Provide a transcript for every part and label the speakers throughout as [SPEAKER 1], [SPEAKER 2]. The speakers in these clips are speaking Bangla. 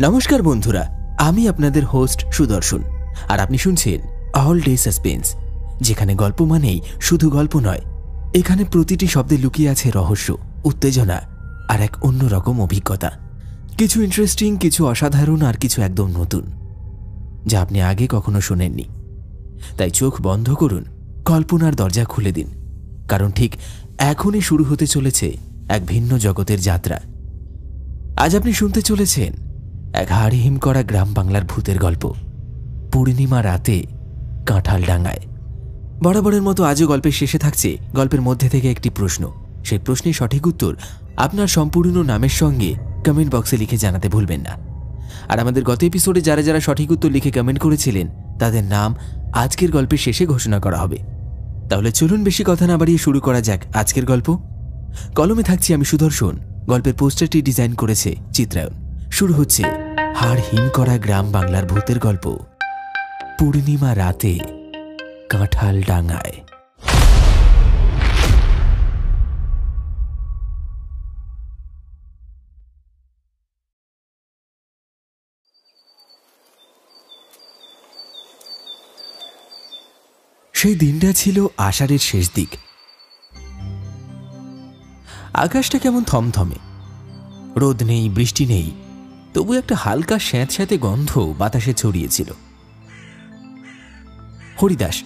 [SPEAKER 1] নমস্কার বন্ধুরা, আমি আপনাদের হোস্ট সুদর্শন, আর আপনি শুনছেন অল ডে সাসপেন্স, যেখানে গল্প মানেই শুধু গল্প নয়, এখানে প্রতিটি শব্দে লুকিয়ে আছে রহস্য, উত্তেজনা আর এক অন্যরকম অভিজ্ঞতা। কিছু ইন্টারেস্টিং, কিছু অসাধারণ, আর কিছু একদম নতুন, যা আপনি আগে কখনো শোনেননি। তাই চোখ বন্ধ করুন, কল্পনার দরজা খুলে দিন, কারণ ঠিক এখনই শুরু হতে চলেছে এক ভিন্ন জগতের যাত্রা। আজ আপনি শুনতে চলেছেন এক হাড় হিম করা গ্রাম বাংলার ভূতের গল্প, পূর্ণিমা রাতে কাঁঠালডাঙ্গায়। বরাবরের মতো আজও গল্পের শেষে থাকছে গল্পের মধ্যে থেকে একটি প্রশ্ন। সেই প্রশ্নের সঠিক উত্তর আপনার সম্পূর্ণ নামের সঙ্গে কমেন্ট বক্সে লিখে জানাতে ভুলবেন না। আর আমাদের গত এপিসোডে যারা যারা সঠিক উত্তর লিখে কমেন্ট করেছিলেন, তাদের নাম আজকের গল্পের শেষে ঘোষণা করা হবে। তাহলে চলুন বেশি কথা না বাড়িয়ে শুরু করা যাক আজকের গল্প। কলমে থাকছি আমি সুদর্শন, গল্পের পোস্টারটি ডিজাইন করেছে চিত্রায়ন। শুরু হচ্ছে হাড় হিম করা গ্রাম বাংলার ভূতের গল্প, পূর্ণিমা রাতে কাঁঠালডাঙ্গায়। সেই দিনটা ছিল আষাঢ়ের শেষ দিক। আকাশটা কেমন থমথমে, রোদ নেই, বৃষ্টি নেই, তবু একটা হালকা স্যাঁতস্যাঁতে গন্ধ বাতাসে ছড়িয়েছিল। হরিদাস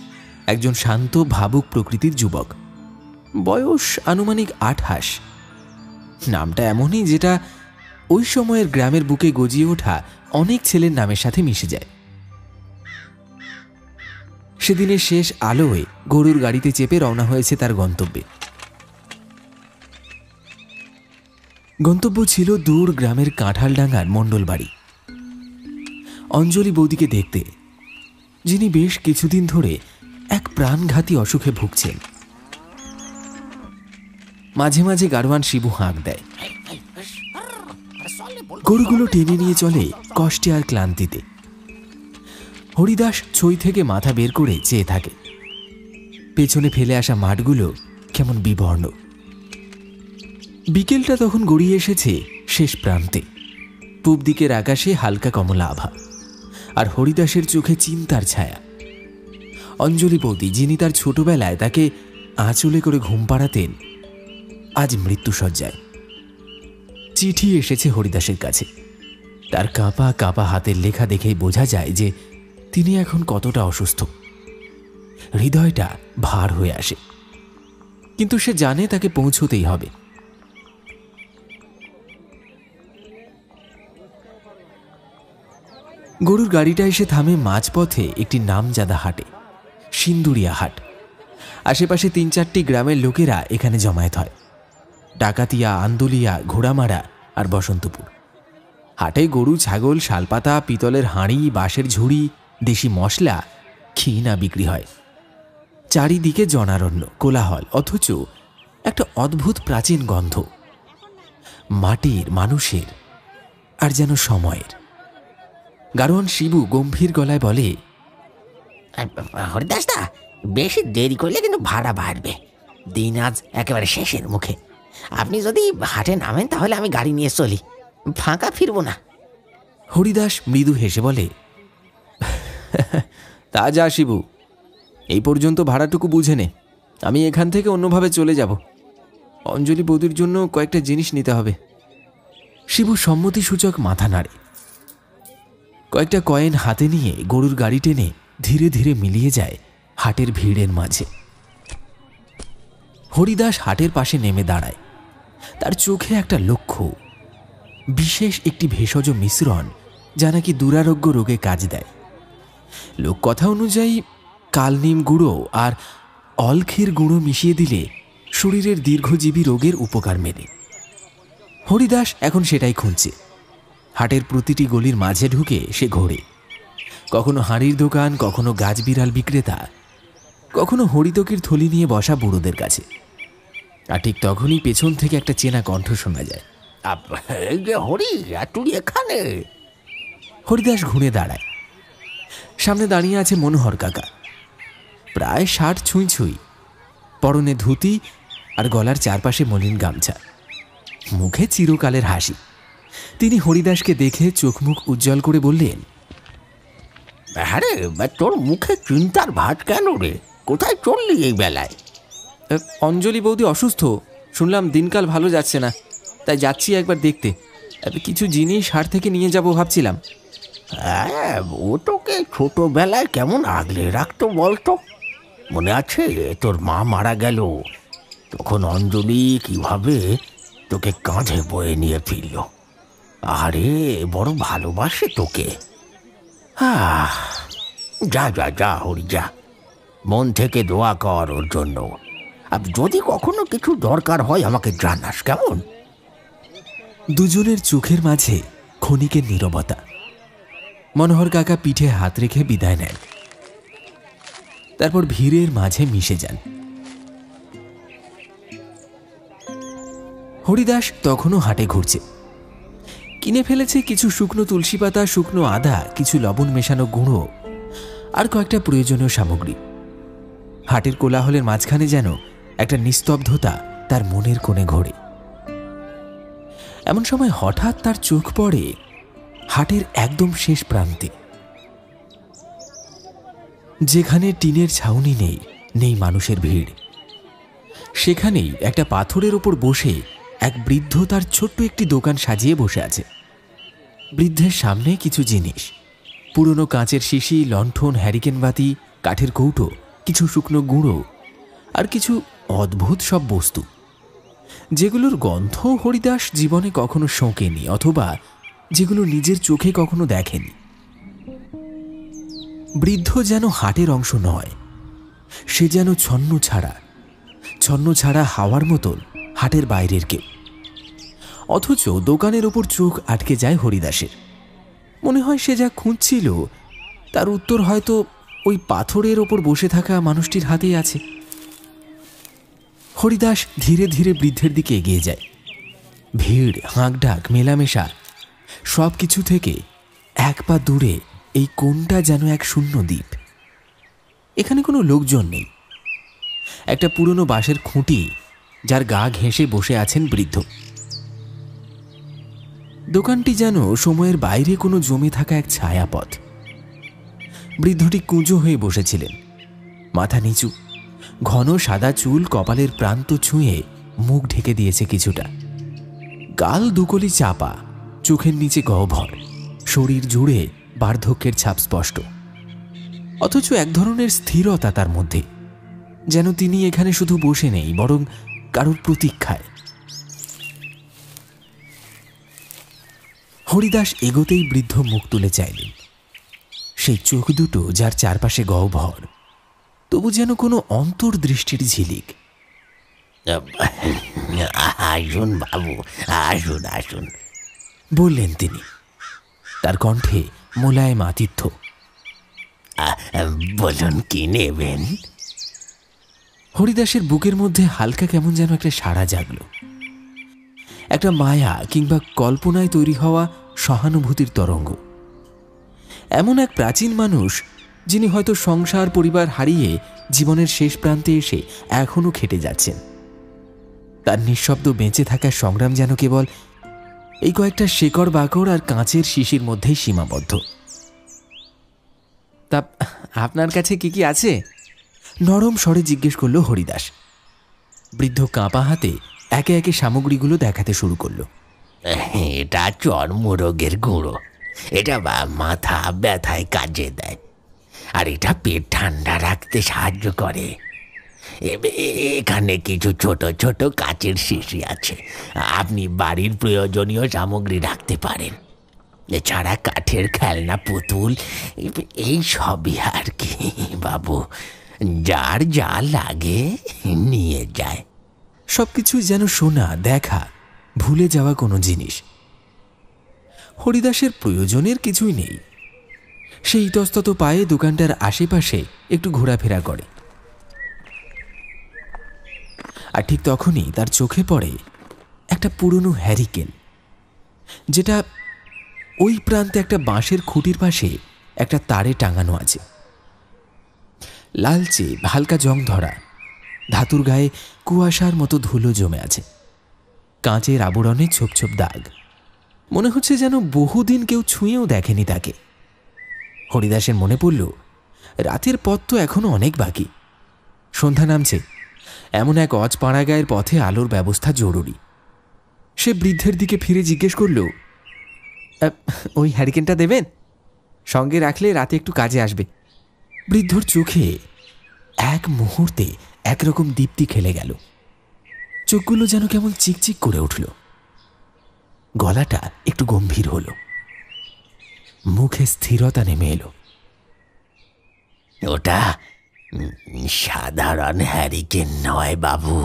[SPEAKER 1] একজন শান্ত, ভাবুক প্রকৃতির যুবক, বয়স আনুমানিক 28। নামটা এমনই যেটা ওই সময়ের গ্রামের বুকে গজিয়ে ওঠা অনেক ছেলের নামের সাথে মিশে যায়। সেদিনের শেষ আলোয় গরুর গাড়িতে চেপে রওনা হয়েছে তার গন্তব্যে। গন্তব্য ছিল দূর গ্রামের কাঁঠালডাঙ্গার মণ্ডল বাড়ি, অঞ্জলি বৌদিকে দেখতে, যিনি বেশ কিছুদিন ধরে এক প্রাণঘাতী অসুখে ভুগছেন। মাঝে মাঝে গাড়োয়ান শিবু হাঁক দেয়। গরুগুলো টেনে নিয়ে চলে কষ্টে আর ক্লান্তিতে। হরিদাস ছই থেকে মাথা বের করে চেয়ে থাকে। পেছনে ফেলে আসা মাঠগুলো কেমন বিবর্ণ। বিকেলটা তখন গড়িয়ে এসেছে শেষ প্রান্তে। পূব দিকের আকাশে হালকা কমলা আভা, আর হরিদাসের চোখে চিন্তার ছায়া। অঞ্জলি বৌদি, যিনি তার ছোটবেলায় তাকে আঁচলে করে ঘুম পাড়াতেন, আজ মৃত্যুশয্যায়। চিঠি এসেছে হরিদাসের কাছে। তার কাঁপা কাঁপা হাতের লেখা দেখেই বোঝা যায় যে তিনি এখন কতটা অসুস্থ। হৃদয়টা ভার হয়ে আসে, কিন্তু সে জানে তাকে পৌঁছতেই হবে। গরুর গাড়িটা এসে থামে মাঝপথে একটি নামজাদা হাটে, সিন্দুরিয়া হাট। আশেপাশে ৩-৪টি গ্রামের লোকেরা এখানে জমায়েত হয়। ডাকাতিয়া, আন্দুলিয়া, ঘোড়ামারা আর বসন্তপুর। হাটে গরু, ছাগল, শালপাতা, পিতলের হাঁড়ি, বাঁশের ঝুড়ি, দেশি মশলা খিনা বিক্রি হয়। চারিদিকে জনারণ্য, কোলাহল, অথচ একটা অদ্ভুত প্রাচীন গন্ধ, মাটির, মানুষের আর যেন সময়ের। গাড়োয়ান শিবু গম্ভীর গলায় বলে,
[SPEAKER 2] হরিদাসদা, বেশি দেরি করলে কিন্তু ভাড়া বাড়বে। দিন আজ একেবারে শেষের মুখে। আপনি যদি হাটে নামেন তাহলে আমি গাড়ি নিয়ে চলি, ফাঁকা ফিরবো না।
[SPEAKER 1] হরিদাস মৃদু হেসে বলে, তা যা শিবু, এই পর্যন্ত ভাড়াটুকু বুঝে নে, আমি এখান থেকে অন্যভাবে চলে যাব। অঞ্জলি বৌদির জন্য কয়েকটা জিনিস নিতে হবে। শিবু সম্মতিসূচক মাথা নাড়ে। কয়েকটা কয়েন হাতে নিয়ে গরুর গাড়ি টেনে ধীরে ধীরে মিলিয়ে যায় হাটের ভিড়ের মাঝে। হরিদাস হাটের পাশে নেমে দাঁড়ায়। তার চোখে একটা লক্ষ্য, বিশেষ একটি ভেষজ মিশ্রণ যা নাকি দুরারোগ্য রোগে কাজ দেয়। লোককথা অনুযায়ী কালনিম গুঁড়ো আর অলখির গুঁড়ো মিশিয়ে দিলে শরীরের দীর্ঘজীবী রোগের উপকার মেলে। হরিদাস এখন সেটাই খুঁজছে। হাটের প্রতিটি গলির মাঝে ঢুকে সে ঘোরে, কখনো হাঁড়ির দোকান, কখনো গাছ বিড়াল বিক্রেতা, কখনো হরিতকির থলি নিয়ে বসা বুড়োদের কাছে। আর ঠিক তখনই পেছন থেকে একটা চেনা কণ্ঠ শোনা যায়,
[SPEAKER 2] হরি, তুই এখানে?
[SPEAKER 1] হরিদাস ঘুরে দাঁড়ায়। সামনে দাঁড়িয়ে আছে মনোহর কাকা, প্রায় 60 ছুঁই ছুঁই, পরনে ধুতি আর গলার চারপাশে মলিন গামছা, মুখে চিরকালের হাসি। তিনি হরিদাসকে দেখে চোখ মুখ উজ্জ্বল করে বললেন,
[SPEAKER 2] আরে তোর মুখে চিন্তার ভাত কেন রে? কোথায় চললি এই বেলায়?
[SPEAKER 1] অঞ্জলি বৌদি অসুস্থ, শুনলাম দিনকাল ভালো যাচ্ছে না, তাই যাচ্ছি একবার দেখতে। কিছু জিনিস হাট থেকে নিয়ে যাব ভাবছিলাম।
[SPEAKER 2] হ্যাঁ, ও তোকে ছোটবেলায় কেমন আগলে রাখতো বলতো? মনে আছে তোর মা মারা গেল তখন অঞ্জলি কিভাবে তোকে কাঁধে বয়ে নিয়ে ফিরল? আরে বড় ভালোবাসে তোকে। যা যা যা হরি যা, মন থেকে দোয়া কর ওর জন্য। আর যদি কখনো কিছু দরকার হয় আমাকে জানাস, কেমন?
[SPEAKER 1] দুজনের চোখের মাঝে ক্ষণিকের নীরবতা। মনোহর কাকা পিঠে হাত রেখে বিদায় নেন, তারপর ভিড়ের মাঝে মিশে যান। হরিদাস তখনও হাটে ঘুরছে। কিনে ফেলেছে কিছু শুকনো তুলসী পাতা, শুকনো আদা, কিছু লবণ মেশানো গুঁড়ো আর কয়েকটা প্রয়োজনীয় সামগ্রী। হাটের কোলাহলের মাঝখানে যেন একটা নিস্তব্ধতা তার মনের কোণে ঘোরে। এমন সময় হঠাৎ তার চোখ পড়ে হাটের একদম শেষ প্রান্তে, যেখানে টিনের ছাউনি নেই, নেই মানুষের ভিড়। সেখানেই একটা পাথরের ওপর বসে এক বৃদ্ধ তার ছোট্ট একটি দোকান সাজিয়ে বসে আছে। বৃদ্ধের সামনে কিছু জিনিস, পুরনো কাঁচের শিশি, লণ্ঠন, হ্যারিকেন বাতি, কাঠের কৌটো, কিছু শুকনো গুঁড়ো আর কিছু অদ্ভুত সব বস্তু, যেগুলোর গন্ধ হরিদাস জীবনে কখনো শোকেনি, অথবা যেগুলো নিজের চোখে কখনো দেখেনি। বৃদ্ধ যেন হাটের অংশ নয়, সে যেন ছন্ন ছাড়া হাওয়ার মতন হাটের বাইরের কেউ। অথচ দোকানের ওপর চোখ আটকে যায় হরিদাসের। মনে হয় সে যা খুঁজছিল তার উত্তর হয়তো ওই পাথরের ওপর বসে থাকা মানুষটির হাতেই আছে। হরিদাস ধীরে ধীরে বৃদ্ধের দিকে এগিয়ে যায়। ভিড়, হাঁকডাক, মেলামেশা সব কিছু থেকে এক পা দূরে এই কোণটা যেন এক শূন্য দ্বীপ। এখানে কোনো লোকজন নেই। একটা পুরনো বাঁশের খুঁটি, যার গা ঘেঁষে বসে আছেন বৃদ্ধ। দোকানটি যেন সময়ের বাইরে কোনো জমে থাকা এক ছায়াপথ। বৃদ্ধটি কুঁজো হয়ে বসেছিলেন, মাথা নিচু, ঘন সাদা চুল কপালের প্রান্ত ছুঁয়ে মুখ ঢেকে দিয়েছে কিছুটা। গাল দুকলি চাপা, চোখের নিচে গহ্বর, শরীর জুড়ে বার্ধক্যের ছাপ স্পষ্ট। অথচ এক ধরনের স্থিরতা তার মধ্যে, যেন তিনি এখানে শুধু বসে নেই, বরং কারোর প্রতীক্ষায়। হরিদাস এগোতেই বৃদ্ধ মুখ তুলে চাইলেন। সেই চোখ দুটো, যার চারপাশে গহ্বর, তবু যেন কোনো অন্তর্দৃষ্টির ঝিলিক।
[SPEAKER 2] আসুন বাবু, আসুন আসুন,
[SPEAKER 1] বললেন তিনি। তার কণ্ঠে মোলায়েম আতিথ্য।
[SPEAKER 2] বলুন কি নেবেন?
[SPEAKER 1] হরিদাসের বুকের মধ্যে হালকা কেমন যেন একটা সাড়া জাগল। একটা মায়া কিংবা কল্পনায় তৈরি হওয়া সহানুভূতির তরঙ্গ। এমন এক প্রাচীন মানুষ, যিনি হয়তো সংসার পরিবার হারিয়ে জীবনের শেষ প্রান্তে এসে এখনো খেটে যাচ্ছেন। তার নিঃশব্দ বেঁচে থাকার সংগ্রাম যেন কেবল এই কয়েকটা শেকড় বাকড় আর কাঁচের শিশির মধ্যেই সীমাবদ্ধ। তা আপনার কাছে কি কি আছে? নরম স্বরে জিজ্ঞেস করল হরিদাস। বৃদ্ধ কাঁপা হাতে একে একে সামগ্রীগুলো দেখাতে শুরু করল।
[SPEAKER 2] এটা চর্মরোগের গুঁড়ো, এটা মাথা ব্যথায় কাজে দেয়, আর এটা পেট ঠান্ডা রাখতে সাহায্য করে। এখানে কিছু ছোট ছোট কাচের শিশি আছে, আপনি বাড়ির প্রয়োজনীয় সামগ্রী রাখতে পারেন। এছাড়া কাঠের খেলনা, পুতুল, এই সবই আর কি বাবু, যার যা লাগে নিয়ে যায়।
[SPEAKER 1] সবকিছু যেন শোনা, দেখা, ভুলে যাওয়া কোনো জিনিস। হরিদাসের প্রয়োজনের কিছুই নেই। সে ইতস্তত পায়ে দোকানটার আশেপাশে একটু ঘোরাফেরা করে। আর ঠিক তখনই তার চোখে পড়ে একটা পুরনো হ্যারিকেন, যেটা ওই প্রান্তে একটা বাঁশের খুঁটির পাশে একটা তারে টাঙানো আছে। লালচে হালকা জং ধরা, ধাতুর গায়ে কুয়াশার মতো ধুলো জমে আছে, কাঁচের আবরণে ছোপ ছোপ দাগ। মনে হচ্ছে যেন বহুদিন কেউ ছুঁয়েও দেখেনি তাকে। হরিদাসের মনে পড়ল, রাতের পথ তো এখনো অনেক বাকি। সন্ধ্যা নামছে, এমন এক অজপাড়া গায়ের পথে আলোর ব্যবস্থা জরুরি। সে বৃদ্ধের দিকে ফিরে জিজ্ঞেস করল, ওই হ্যারিকেনটা দেবেন? সঙ্গে রাখলে রাতে একটু কাজে আসবে। বৃদ্ধর চোখে এক মুহূর্তে একরকম দীপ্তি খেলে গেল। চোখগুলো যেন কেমন চিকচিক করে উঠল। গলাটা একটু গম্ভীর হল, মুখে স্থিরতা নেমে এলো।
[SPEAKER 2] ওটা সাধারণ হ্যারিকেন নয় বাবু,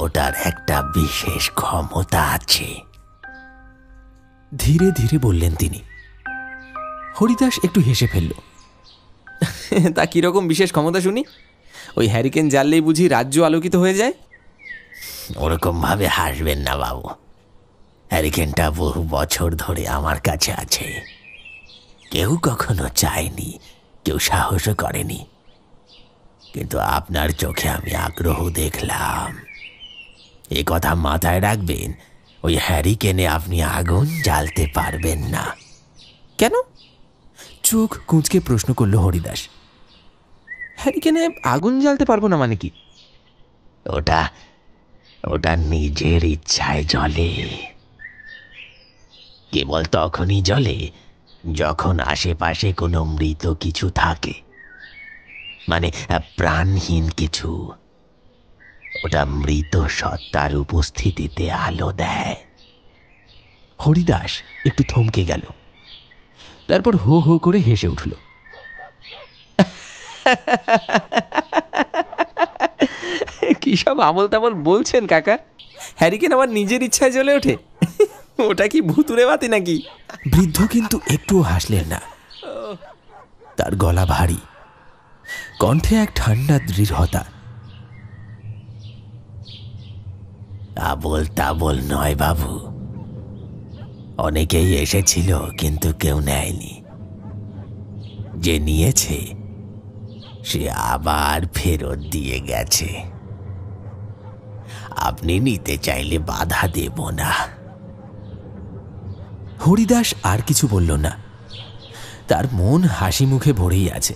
[SPEAKER 2] ওটার একটা বিশেষ ক্ষমতা আছে,
[SPEAKER 1] ধীরে ধীরে বললেন তিনি। হরিদাস একটু হেসে ফেলল। তা কিরকম বিশেষ ক্ষমতা শুনি? ওই হ্যারিকেন জ্বাললেই বুঝি রাজ্য আলোকিত হয়ে যায়?
[SPEAKER 2] ওরকম ভাবে হাসবেন না বাবু। হ্যারিকেনটা বহু বছর ধরে আমার কাছে আছে। কেউ কখনো চায়নি, কেউ সাহসও করেনি, কিন্তু আপনার চোখে আমি আগ্রহ দেখলাম। এ কথা মাথায় রাখবেন, ওই হ্যারিকেনে আপনি আগুন জ্বালতে পারবেন না।
[SPEAKER 1] কেন? চোখ কুঁচকে প্রশ্ন করল হরিদাস। হ্যারিকেনে আগুন জ্বালতে পারবো না মানে কি?
[SPEAKER 2] ওটা ওটা নিজের ইচ্ছায় জ্বলে। কেবল তখনই জ্বলে যখন আশেপাশে কোনো মৃত কিছু থাকে, মানে প্রাণহীন কিছু। ওটা মৃত সত্তার উপস্থিতিতে আলো দেয়।
[SPEAKER 1] হরিদাস একটু থমকে গেল, তারপর হো হো করে হেসে উঠল। কি সব আমল তামল বলছেন কাকা? হ্যারিকেন আমার নিজের ইচ্ছায় জ্বলে ওঠে? ওটা কি ভুতুরে বাতি নাকি? বৃদ্ধ কিন্তু একটুও হাসলেন না। তার গলা ভারী, কণ্ঠে এক ঠান্ডা দৃঢ়তা।
[SPEAKER 2] আবল তাবল নয় বাবু, অনেকেই এসেছিল কিন্তু কেউ নেয়নি। যে নিয়েছে সে আবার ফেরত দিয়ে গেছে। আপনি নিতে চাইলে বাধা দেব না।
[SPEAKER 1] হরিদাস আর কিছু বলল না, তার মন হাসি মুখে ভরেই আছে।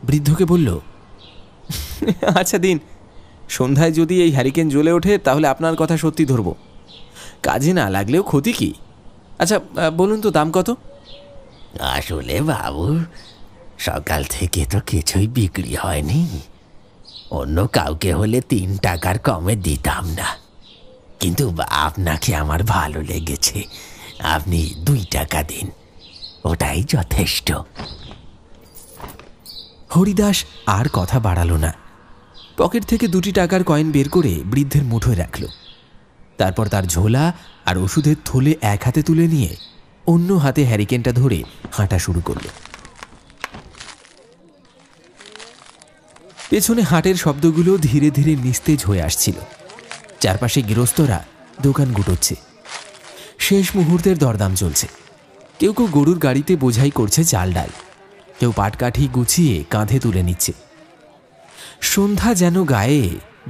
[SPEAKER 1] বৃদ্ধকে বলল, আচ্ছা দিন, সন্ধ্যায় যদি এই হ্যারিকেন জ্বলে ওঠে তাহলে আপনার কথা সত্যি ধরব। কাজে না লাগলেও ক্ষতি কি? আচ্ছা বলুন তো, দাম কত?
[SPEAKER 2] আসলে বাবু, সকাল থেকে তো কিছুই বিক্রি হয়নি। অন্য কাউকে হলে 3 টাকার কমে দিতাম না, কিন্তু আপনাকে আমার ভালো লেগেছে। আপনি 2 টাকা দিন, ওটাই যথেষ্ট।
[SPEAKER 1] হরিদাস আর কথা বাড়ালো না। পকেট থেকে 2 টাকার কয়েন বের করে বৃদ্ধের মুঠোয় রাখল। তারপর তার ঝোলা আর ওষুধের থলে এক হাতে তুলে নিয়ে অন্য হাতে হ্যারিকেনটা ধরে হাঁটা শুরু করল। পেছনে হাটের শব্দগুলো ধীরে ধীরে নিস্তেজ হয়ে আসছিল। চারপাশে গৃহস্থরা দোকান গুটোচ্ছে। শেষ মুহূর্তের দরদাম চলছে। কেউ কেউ গরুর গাড়িতে বোঝাই করছে চাল ডাল, কেউ পাটকাঠি গুছিয়ে কাঁধে তুলে নিচ্ছে। সন্ধ্যা যেন গায়ে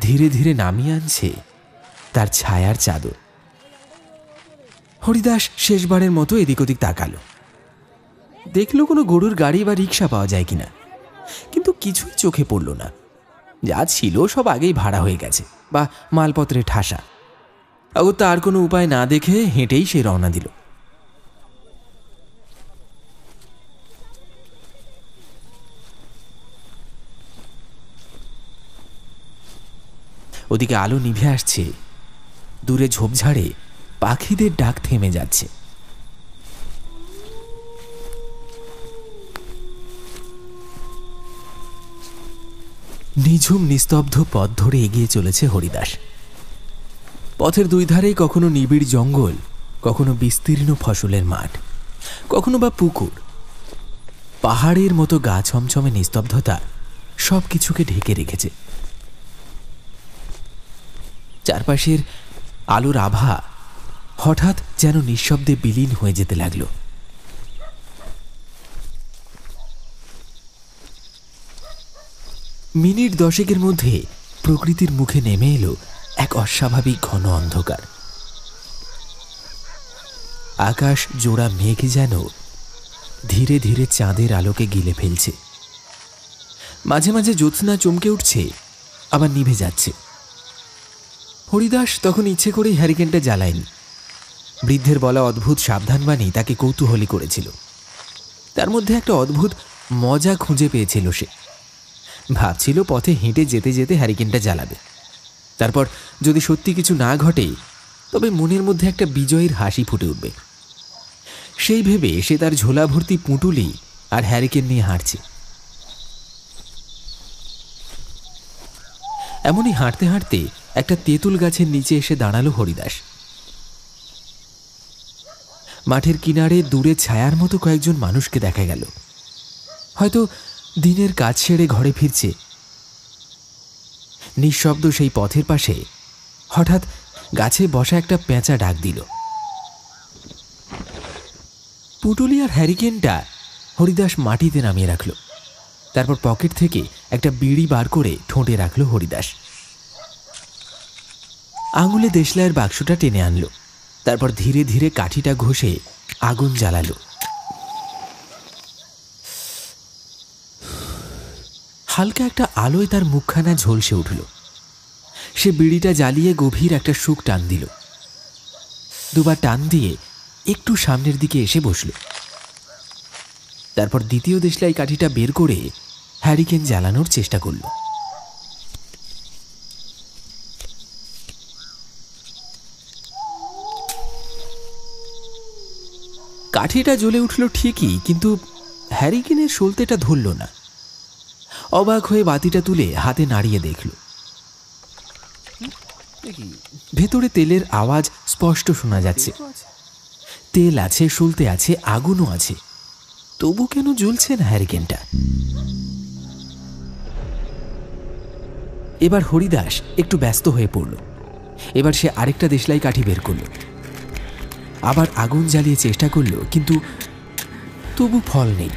[SPEAKER 1] ধীরে ধীরে নামিয়ে আনছে তার ছায়ার চাদর। হরিদাস শেষবারের মতো এদিক ওদিক তাকালো, দেখলো কোনো গরুর গাড়ি বা রিক্সা পাওয়া যায় কিনা, কিন্তু কিছুই চোখে পড়ল না। যা ছিল সব আগেই ভাড়া হয়ে গেছে বা মালপত্রে ঠাসা। অগত্যা আর কোনো উপায় না দেখে হেঁটেই সে রওনা দিল। ওদিকে আলো নিভে আসছে, দূরে ঝোপঝাড়ে পাখিদের ডাক থেমে যাচ্ছে। নিঝুম নিস্তব্ধ পথ ধরে এগিয়ে চলেছে হরিদাস। পথের 2 ধারেই কখনো নিবিড় জঙ্গল, কখনো বিস্তীর্ণ ফসলের মাঠ, কখনো বা পুকুর। পাহাড়ের মতো গা ছমছমে নিস্তব্ধতা সব কিছুকে ঢেকে রেখেছে। চারপাশের আলোর আভা হঠাৎ যেন নিঃশব্দে বিলীন হয়ে যেতে লাগলো। মিনিট 10 মধ্যে প্রকৃতির মুখে নেমে এলো এক অস্বাভাবিক ঘন অন্ধকার। আকাশ জোড়া মেঘ যেন ধীরে ধীরে চাঁদের আলোকে গিলে ফেলছে। মাঝে মাঝে জ্যোৎস্না চমকে উঠছে, আবার নিভে যাচ্ছে। হরিদাস তখন ইচ্ছে করেই হ্যারিকেনটা জ্বালায়নি। বৃদ্ধের বলা অদ্ভুত সাবধানবাণী তাকে কৌতূহলী করেছিল। তার মধ্যে একটা অদ্ভুত মজা খুঁজে পেয়েছিল সে। ভাবছিল পথে হেঁটে যেতে যেতে হ্যারিকেনটা জ্বালাবে। তারপর যদি সত্যি কিছু না ঘটে তবে মনের মধ্যে একটা বিজয়ের হাসি ফুটে উঠবে। সেই ভেবে সে তার ঝোলা ভর্তি পুঁটুলি আর হ্যারিকেন নিয়ে হাঁটছে। এমনই হাঁটতে হাঁটতে একটা তেঁতুল গাছের নিচে এসে দাঁড়ালো হরিদাস। মাঠের কিনারে দূরে ছায়ার মতো কয়েকজন মানুষকে দেখা গেল, হয়তো দিনের কাজ সেরে ঘরে ফিরছে। নিঃশব্দ সেই পথের পাশে হঠাৎ গাছে বসা একটা পেঁচা ডাক দিল। পুটুলি আর হ্যারিকেনটা হরিদাস মাটিতে নামিয়ে রাখল। তারপর পকেট থেকে একটা বিড়ি বার করে ঠোঁটে রাখল হরিদাস। আঙুলে দেশলাইয়ের বাক্সটা টেনে আনলো। তারপর ধীরে ধীরে কাঠিটা ঘষে আগুন জ্বালালো। হালকা একটা আলোয় তার মুখখানা ঝলসে উঠল। সে বিড়িটা জ্বালিয়ে গভীর একটা সুখ টান দিল। দুবার টান দিয়ে একটু সামনের দিকে এসে বসল। তারপর দ্বিতীয় দেশলাই কাঠিটা বের করে হ্যারিকেন জ্বালানোর চেষ্টা করল। কাঠিটা জ্বলে উঠল ঠিকই, কিন্তু হ্যারিকেনের সলতেটা ধরল না। অবাক হয়ে বাতিটা তুলে হাতে নাড়িয়ে দেখল। ভেতরে তেলের আওয়াজ স্পষ্ট শোনা যাচ্ছে। তেল আছে, সলতে আছে, আগুনও আছে, তবু কেন জ্বলছে না হ্যারিকেনটা? এবার হরিদাস একটু ব্যস্ত হয়ে পড়ল। এবার সে আরেকটা দেশলাই কাঠি বের করল, আবার আগুন জ্বালিয়ে চেষ্টা করল, কিন্তু তবু ফল নেই।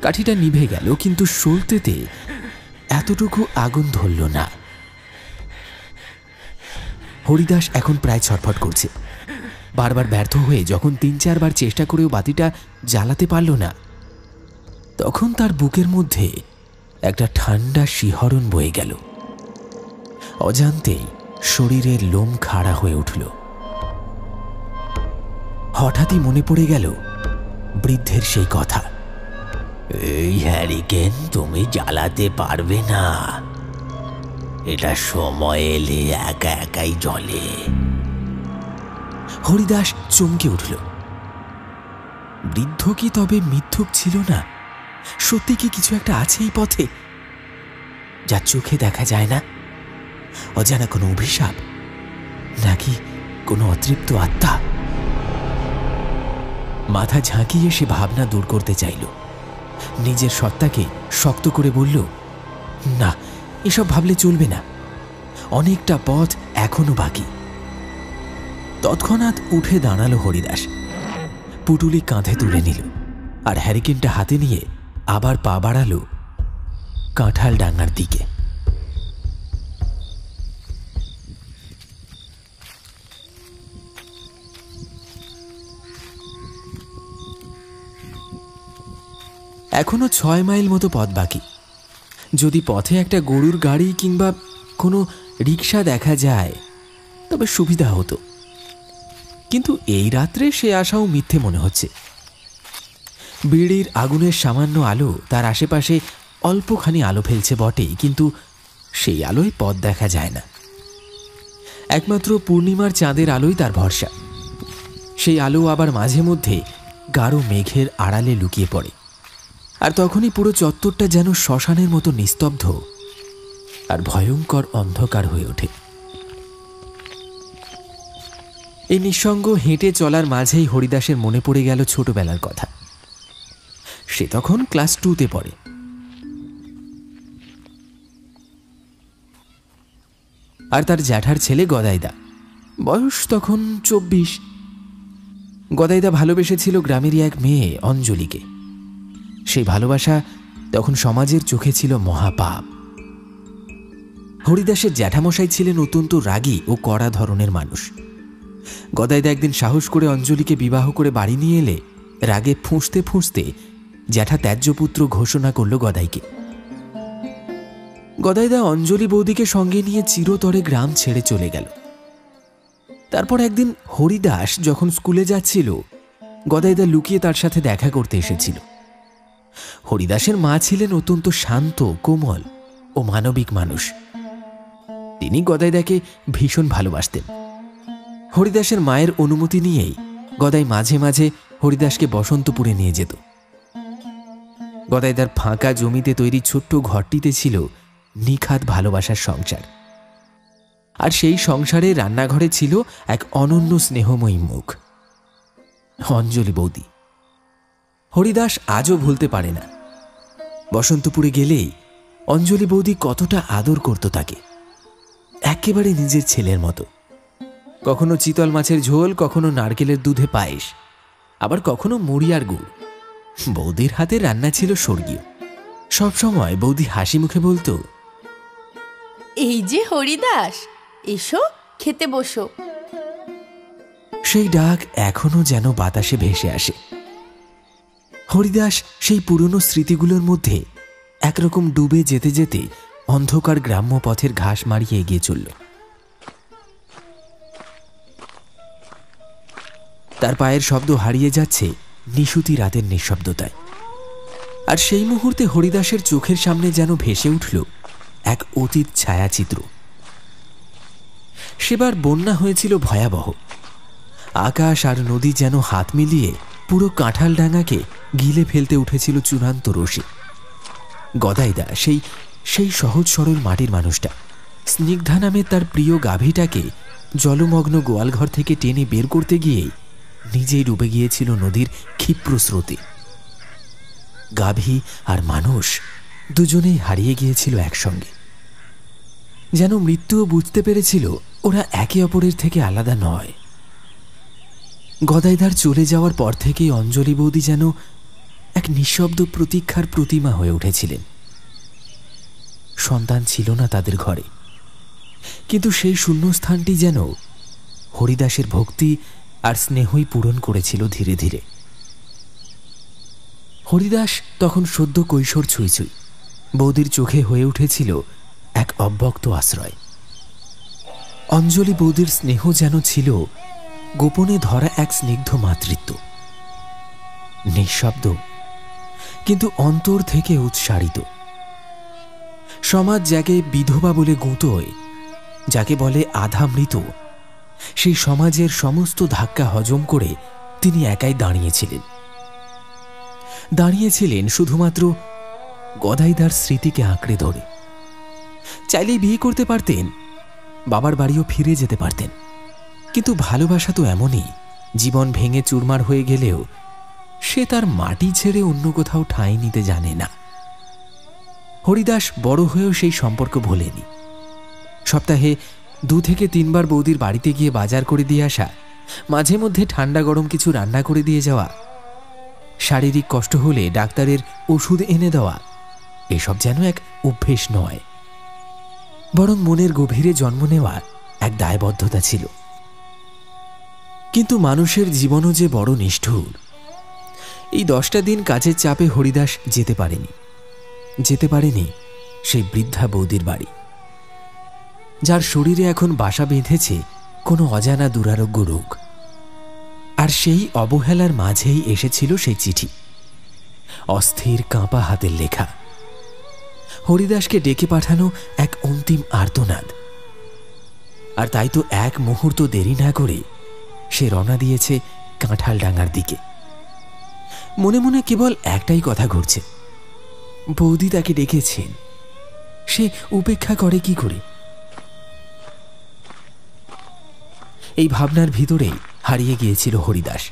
[SPEAKER 1] কাঠিটা নিভে গেল, কিন্তু সলতেতে এতটুকু আগুন ধরল না। হরিদাস এখন প্রায় ছটফট করছে। বারবার ব্যর্থ হয়ে যখন ৩-৪ বার চেষ্টা করেও বাতিটা জ্বালাতে পারল না, তখন তার বুকের মধ্যে একটা ঠান্ডা শিহরণ বয়ে গেল। অজান্তেই শরীরের লোম খাড়া হয়ে উঠল। হঠাৎই মনে পড়ে গেল বৃদ্ধের সেই কথা,
[SPEAKER 2] এই হ্যারিকেন তুমি জ্বালাতে পারবে না, এটা সময় এলে একা একাই জ্বলে।
[SPEAKER 1] হরিদাস চমকে উঠল। বৃদ্ধ কি তবে মিথ্যুক ছিল না? সত্যি কি কিছু একটা আছে এই পথে, যা চোখে দেখা যায় না? অজানা কোনো অভিশাপ, নাকি কোনো অতৃপ্ত আত্মা? মাথা ঝাঁকিয়ে সে ভাবনা দূর করতে চাইল। নিজের সত্তাকে শক্ত করে বলল, না, এসব ভাবলে চলবে না, অনেকটা পথ এখনো বাকি। তৎক্ষণাৎ উঠে দাঁড়ালো হরিদাস। পুটুলি কাঁধে তুলে নিল আর হ্যারিকেনটা হাতে নিয়ে আবার পা বাড়ালো কাঁঠাল ডাঙ্গার দিকে। এখনো ৬ মাইল মতো পথ বাকি। যদি পথে একটা গরুর গাড়ি কিংবা কোনো রিক্সা দেখা যায় তবে সুবিধা হতো, কিন্তু এই রাত্রে সে আশাও মিথ্যে মনে হচ্ছে। বিড়ির আগুনের সামান্য আলো তার আশেপাশে অল্পখানি আলো ফেলছে বটে, কিন্তু সেই আলোয় পথ দেখা যায় না। একমাত্র পূর্ণিমার চাঁদের আলোই তার ভরসা। সেই আলো আবার মাঝে মধ্যে গাঢ় মেঘের আড়ালে লুকিয়ে পড়ে, আর তখনই পুরো চত্বরটা যেন শ্মশানের মতো নিস্তব্ধ আর ভয়ঙ্কর অন্ধকার হয়ে ওঠে। এই নিঃসঙ্গ হেঁটে চলার মাঝেই হরিদাসের মনে পড়ে গেল ছোটবেলার কথা। সে তখন ক্লাস 2-তে পড়ে। আর তার জ্যাঠার ছেলে গদাইদা, বয়স তখন 24। গদাইদা ভালোবেসেছিল গ্রামেরই এক মেয়ে অঞ্জলিকে। সেই ভালোবাসা তখন সমাজের চোখে ছিল মহাপাপ। হরিদাসের জ্যাঠামশাই ছিলেন অত্যন্ত রাগী ও কড়া ধরনের মানুষ। গদাইদা একদিন সাহস করে অঞ্জলিকে বিবাহ করে বাড়ি নিয়ে এলে রাগে ফুঁসতে ফুঁসতে জ্যাঠা ত্যায্যপুত্র ঘোষণা করল গদাইকে। গদাইদা অঞ্জলি বৌদিকে সঙ্গে নিয়ে চিরতরে গ্রাম ছেড়ে চলে গেল। তারপর একদিন হরিদাস যখন স্কুলে যাচ্ছিল, গদাইদা লুকিয়ে তার সাথে দেখা করতে এসেছিল। হরিদাসের মা ছিলেন অত্যন্ত শান্ত, কোমল ও মানবিক মানুষ। তিনি গদাইদাকে ভীষণ ভালোবাসতেন। হরিদাসের মায়ের অনুমতি নিয়েই গদাই মাঝে মাঝে হরিদাসকে বসন্তপুরে নিয়ে যেত। গদাইদার ফাঁকা জমিতে তৈরি ছোট্ট ঘরটিতে ছিল নিখাত ভালোবাসার সংসার। আর সেই সংসারে রান্নাঘরে ছিল এক অনন্য স্নেহময়ী মুখ, অঞ্জলি বৌদি। হরিদাস আজও ভুলতে পারে না বসন্তপুরে গেলেই অঞ্জলি বৌদি কতটা আদর করত তাকে, একেবারে নিজের ছেলের মতো। কখনো চিতল মাছের ঝোল, কখনো নারকেলের দুধে পায়েস, আবার কখনো মুড়ি আর গুড়। বৌদির হাতে রান্না ছিল স্বর্গীয়। সবসময় বৌদি হাসি মুখে বলতো,
[SPEAKER 3] এই যে হরিদাস, এসো খেতে বসো।
[SPEAKER 1] সেই ডাক এখনো যেন বাতাসে ভেসে আসে। হরিদাস সেই পুরনো স্মৃতিগুলোর মধ্যে একরকম ডুবে যেতে যেতে অন্ধকার গ্রাম্য পথের ঘাস মারিয়ে এগিয়ে চলল। তার পায়ের শব্দ হারিয়ে যাচ্ছে নিশুতি রাতের নিঃশব্দতায়। আর সেই মুহূর্তে হরিদাসের চোখের সামনে যেন ভেসে উঠল এক অতীত ছায়াচিত্র। সেবার বন্যা হয়েছিল ভয়াবহ। আকাশ আর নদী যেন হাত মিলিয়ে পুরো কাঁঠালডাঙ্গাকে গিলে ফেলতে উঠেছিল চূড়ান্ত রশি। গদাইদা সেই সহজ সরল মাটির মানুষটা স্নিগ্ধা নামে তার প্রিয় গাভীটাকে জলমগ্ন গোয়ালঘর থেকে টেনে বের করতে গিয়ে নিজেই ডুবে গিয়েছিল নদীর ক্ষিপ্র স্রোতে। গাভী আর মানুষ দুজনেই হারিয়ে গিয়েছিল একসঙ্গে। যেন মৃত্যুও বুঝতে পেরেছিল ওরা একে অপরের থেকে আলাদা নয়। গদাইদার চলে যাওয়ার পর থেকেই অঞ্জলি বৌদি যেন এক নিঃশব্দ প্রতীক্ষার প্রতিমা হয়ে উঠেছিলেন। সন্তান ছিল না তাদের ঘরে, কিন্তু সেই শূন্যস্থানটি যেন হরিদাসের ভক্তি আর স্নেহই পূরণ করেছিল ধীরে ধীরে। হরিদাস তখন সদ্য কৈশোর ছুঁই ছুঁই। বৌদির চোখে হয়ে উঠেছিল এক অব্যক্ত আশ্রয়। অঞ্জলি বৌদির স্নেহ যেন ছিল গোপনে ধরা এক স্নিগ্ধ মাতৃত্ব, নিঃশব্দ কিন্তু অন্তর থেকে উৎসারিত। সমাজ যাকে বিধবা বলে গুঁতোয়, যাকে বলে আধা মৃত, সেই সমাজের সমস্ত ধাক্কা হজম করে তিনি একাই দাঁড়িয়েছিলেন শুধুমাত্র গদাইদার স্মৃতিকে আঁকড়ে ধরে। চাইলেই বিয়ে করতে পারতেন, বাবার বাড়িও ফিরে যেতে পারতেন, কিন্তু ভালোবাসা তো এমনই, জীবন ভেঙে চুরমার হয়ে গেলেও সে তার মাটি ছেড়ে অন্য কোথাও ঠাঁই নিতে জানে না। হরিদাস বড় হয়েও সেই সম্পর্ক ভোলেনি। সপ্তাহে 2 থেকে 3 বার বৌদির বাড়িতে গিয়ে বাজার করে দিয়ে আসা, মাঝে মধ্যে ঠান্ডা গরম কিছু রান্না করে দিয়ে যাওয়া, শারীরিক কষ্ট হলে ডাক্তারের ওষুধ এনে দেওয়া, এসব যেন এক অভ্যেস নয়, বরং মনের গভীরে জন্ম নেওয়া এক দায়বদ্ধতা ছিল। কিন্তু মানুষের জীবনও যে বড় নিষ্ঠুর। এই 10টা দিন কাজের চাপে হরিদাস যেতে পারেনি সেই বৃদ্ধা বৌদির বাড়ি, যার শরীরে এখন বাসা বেঁধেছে কোনো অজানা দুরারোগ্য রোগ। আর সেই অবহেলার মাঝেই এসেছিল সেই চিঠি, অস্থির কাঁপা হাতের লেখা, হরিদাসকে ডেকে পাঠানো এক অন্তিম আর্তনাদ। আর তাই তো এক মুহূর্ত দেরি না করে সে রওনা দিয়েছে কাঁঠালডাঙ্গার দিকে। মনে মনে কেবল একটাই কথা ঘুরছে, বৌদি তাকে ডেকেছেন, সে উপেক্ষা করে কি করে? এই ভাবনার ভিতরেই হারিয়ে গিয়েছিল হরিদাস।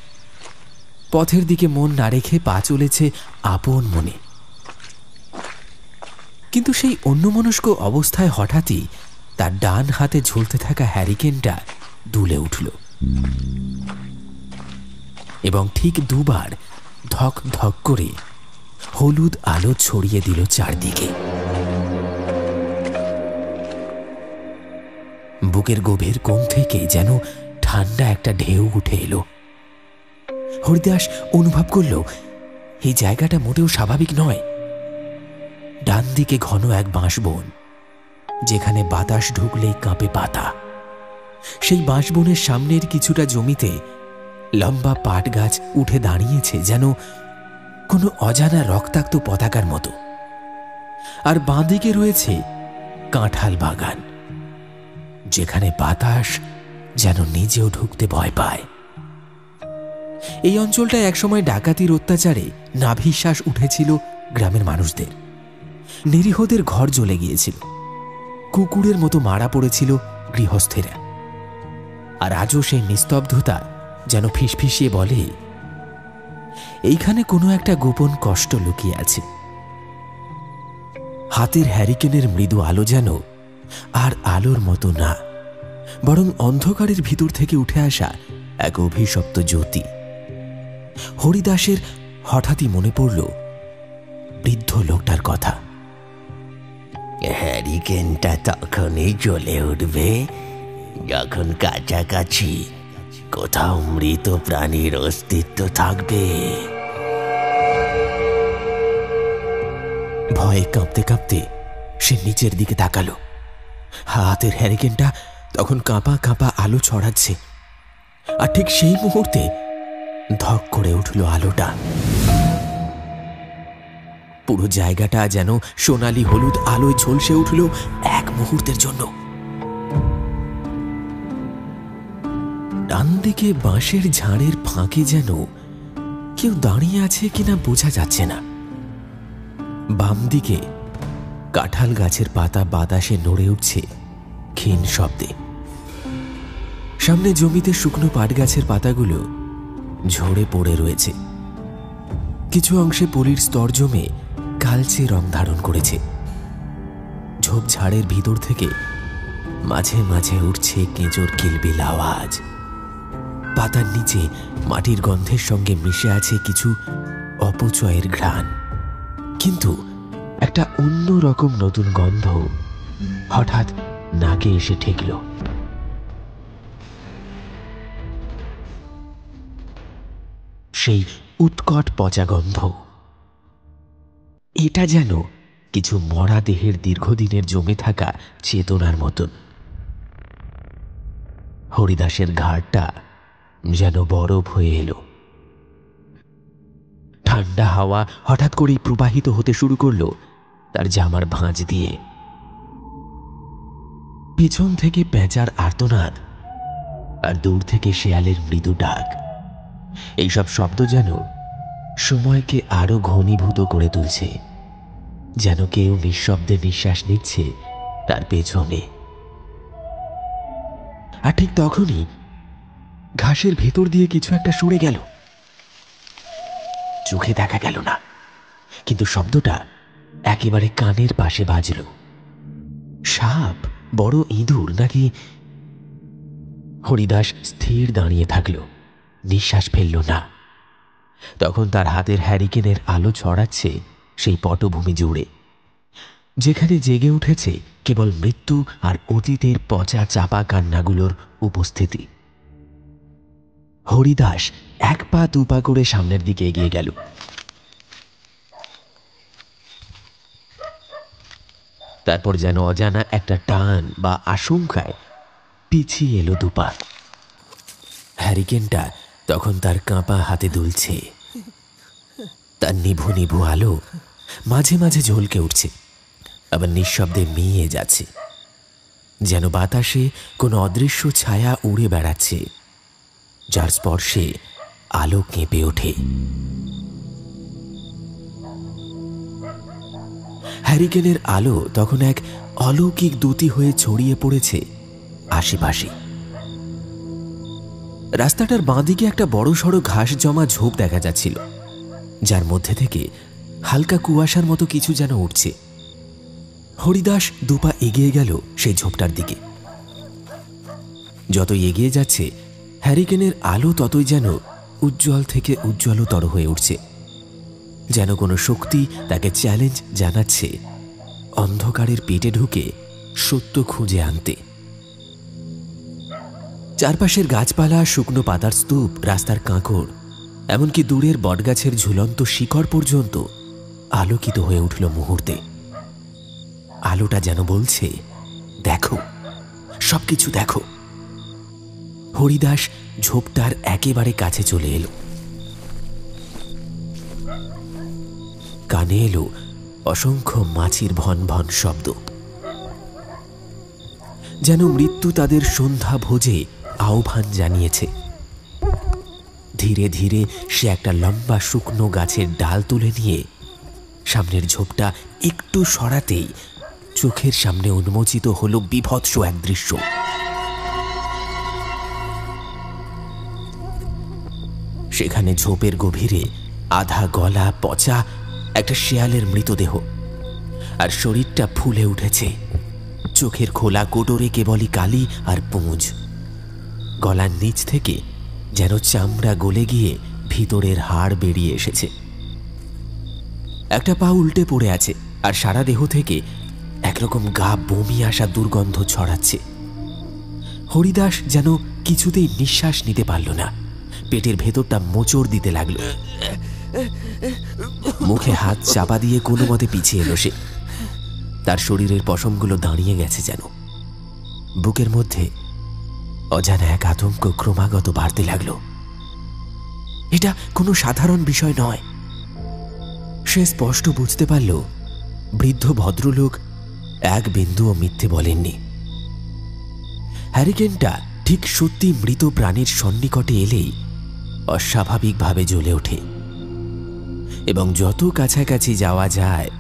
[SPEAKER 1] পথের দিকে মন না রেখে পা চলেছে আপন মনে। কিন্তু সেই অন্যমনস্ক অবস্থায় হঠাৎই তার ডান হাতে ঝুলতে থাকা হ্যারিকেনটা দুলে উঠল এবং ঠিক 2 বার ধক ধক করে হলুদ আলো ছড়িয়ে দিল চারদিকে। বুকের গভীর কোণ থেকে যেন ঠান্ডা একটা ঢেউ উঠে এলো। হরিদাস অনুভব করল এই জায়গাটা মোটেও স্বাভাবিক নয়। ডান দিকে ঘন এক বাঁশবন, যেখানে বাতাস ঢুকলেই কাঁপে পাতা। সেই বাঁশবনের সামনের কিছুটা জমিতে লম্বা পাট গাছ উঠে দাঁড়িয়েছে যেন কোনো অজানা রক্তাক্ত পতাকার মতো। আর বাঁদিকে রয়েছে কাঁঠাল বাগান, যেখানে বাতাস যেন নিজেও ঢুকতে ভয় পায়। এই অঞ্চলটা একসময় ডাকাতির অত্যাচারে নাভিশ্বাস উঠেছিল গ্রামের মানুষদের। নিরীহদের ঘর জ্বলে গিয়েছিল, কুকুরের মতো মারা পড়েছিল গৃহস্থেরা। আর আজও সেই নিস্তব্ধতা যেন ফিসফিসিয়ে বলে, এইখানে কোনো একটা গোপন কষ্ট লুকিয়ে আছে। হাতের হ্যারিকেনের মৃদু আলো যেন আর আলোর মতো না, বরং অন্ধকারের ভিতর থেকে উঠে আসা এক অভিশপ্ত জ্যোতি। হরিদাসের হঠাৎই মনে পড়ল বৃদ্ধ লোকটার কথা।
[SPEAKER 2] হ্যারিকেনটা তখনই জ্বলে উঠবে যখন কাছাকাছি কোথাও মৃত প্রাণীর অস্তিত্ব থাকবে।
[SPEAKER 1] ভয়ে কাঁপতে কাঁপতে সে নিচের দিকে তাকালো। হাতের হ্যারিকেনটা তখন কাঁপা কাঁপা আলো ছড়াচ্ছে। আর ঠিক সেই মুহূর্তে ধক করে উঠল আলোটা। পুরো জায়গাটা যেন সোনালি হলুদ আলোয় ঝলসে উঠল এক মুহূর্তের জন্য। ডান দিকে বাঁশের ঝাড়ের ফাঁকে যেন কেউ দাঁড়িয়ে আছে কিনা বোঝা যাচ্ছে না। বাম দিকে কাঁঠাল গাছের পাতা বাতাসে নড়ে উঠছে ক্ষীণ শব্দে। সামনে জমিতে শুকনো পাট গাছের পাতাগুলো ঝরে পড়ে রয়েছে। কিছু অংশে পলির স্তর জমে কালচে রং ধারণ করেছে। ঝোপঝাড়ের ভিতর থেকে মাঝে মাঝে উঠছে কেঁচোর কিলবিল আওয়াজ। পাতার নিচে মাটির গন্ধের সঙ্গে মিশে আছে কিছু অপচয়ের ঘ্রাণ। কিন্তু একটা অন্য রকম নতুন গন্ধ হঠাৎ নাকে এসে ঠেকল। সেই উৎকট পচা গন্ধ। এটা যেন কিছু মরা দেহের দীর্ঘদিনের জমে থাকা চেতনার মতন। হরিদাসের ঘাড়টা যেন বরফ হয়ে এলো। ঠান্ডা হাওয়া হঠাৎ করেই প্রবাহিত হতে শুরু করলো তার জামার ভাঁজ দিয়ে। পিছন থেকে পেঁচার আর্তনাদ আর দূর থেকে শেয়ালের মৃদু ডাক, এইসব শব্দ যেন সময়কে আরো ঘনীভূত করে তুলছে, যেন কেউ নিঃশব্দে নিঃশ্বাস নিচ্ছে তার পেছনে। আর ঠিক তখনই ঘাসের ভেতর দিয়ে কিছু একটা সরে গেল। চোখে দেখা গেল না, কিন্তু শব্দটা একেবারে কানের পাশে বাজল। সাপ, বড় ইঁদুর নাকি? হরিদাস স্থির দাঁড়িয়ে থাকল, নিঃশ্বাস ফেলল না। তখন তার হাতের হ্যারিকেনের আলো ছড়াচ্ছে সেই পটভূমি জুড়ে, যেখানে জেগে উঠেছে কেবল মৃত্যু আর অতীতের পচা চাপা কান্নাগুলোর উপস্থিতি। হরিদাস এক পা দু পা করে সামনের দিকে এগিয়ে গেল। তারপর যেন অজানা একটা টান বা আশঙ্কায় পিছিয়ে এলো দুপা। হ্যারিকেনটা তখন তার কাঁপা হাতে দুলছে। তার নিভু নিভু আলো মাঝে মাঝে ঝলকে উঠছে, আবার নিঃশব্দে মিয়ে যাচ্ছে, যেন বাতাসে কোনো অদৃশ্য ছায়া উড়ে বেড়াচ্ছে, যার স্পর্শে আলো কেঁপে ওঠে। হ্যারিকেনের আলো তখন এক অলৌকিক দ্যুতি হয়ে ছড়িয়ে পড়েছে আশেপাশে। রাস্তাটার বাঁদিকে একটা বড়সড় ঘাস জমা ঝোপ দেখা যাচ্ছিল, যার মধ্যে থেকে হালকা কুয়াশার মতো কিছু যেন উঠছে। হরিদাস দুপা এগিয়ে গেল সেই ঝোপটার দিকে। যতই এগিয়ে যাচ্ছে হ্যারিকেনের আলো ততই যেন উজ্জ্বল থেকে উজ্জ্বলতর হয়ে উঠছে, যেন কোনো শক্তি তাকে চ্যালেঞ্জ জানাচ্ছে অন্ধকারের পেটে ঢুকে সত্য খুঁজে আনতে। চারপাশের গাছপালা, শুকনো পাতার স্তূপ, রাস্তার কাঁকড়, এমনকি দূরের বটগাছের ঝুলন্ত শিকড় পর্যন্ত আলোকিত হয়ে উঠল মুহূর্তে। আলোটা যেন বলছে, দেখো, সবকিছু দেখো। হরিদাস ঝোপটার একেবারে কাছে চলে এলো। কানে এলো অসংখ্য মাছির ভন ভন শব্দ, যেন মৃত্যু তাদের সন্ধ্যা ভোজে আহ্বান জানিয়েছে। ধীরে ধীরে সে একটা লম্বা শুকনো গাছের ডাল তুলে নিয়ে সামনের ঝোপটা একটু সরাতেই চোখের সামনে উন্মোচিত হলো বীভৎস এক দৃশ্য। সেখানে ঝোপের গভীরে আধা গলা পচা একটা শেয়ালের মৃতদেহ, আর শরীরটা ফুলে উঠেছে। চোখের খোলা কোটরে কেবলই কালি আর পুঁজ। গলার নিচ থেকে যেন চামড়া গলে গিয়ে ভিতরের হাড় বেরিয়ে এসেছে। একটা পা উল্টে পড়ে আছে, আর সারা দেহ থেকে একরকম গা বমি আসা দুর্গন্ধ ছড়াচ্ছে। হরিদাস যেন কিছুতেই নিঃশ্বাস নিতে পারল না। পেটের ভেতরটা মোচড় দিতে লাগলো। মুখে হাত চাপা দিয়ে কোনো মতে পিছিয়ে এলো সে। তার শরীরের পশমগুলো দাঁড়িয়ে গেছে যেন। বুকের মধ্যে অজানা এক আতঙ্ক ক্রমাগত বাড়তে লাগলো। এটা কোনো সাধারণ বিষয় নয়। সে স্পষ্ট বুঝতে পারল, বৃদ্ধ ভদ্রলোক এক বিন্দুও মিথ্যে বলেননি। হ্যারিকেনটা ঠিক সত্যি মৃত প্রাণীর সন্নিকটে এলেই অস্বাভাবিকভাবে জ্বলে ওঠে, এবং যত কাছাকাছি যাওয়া যায়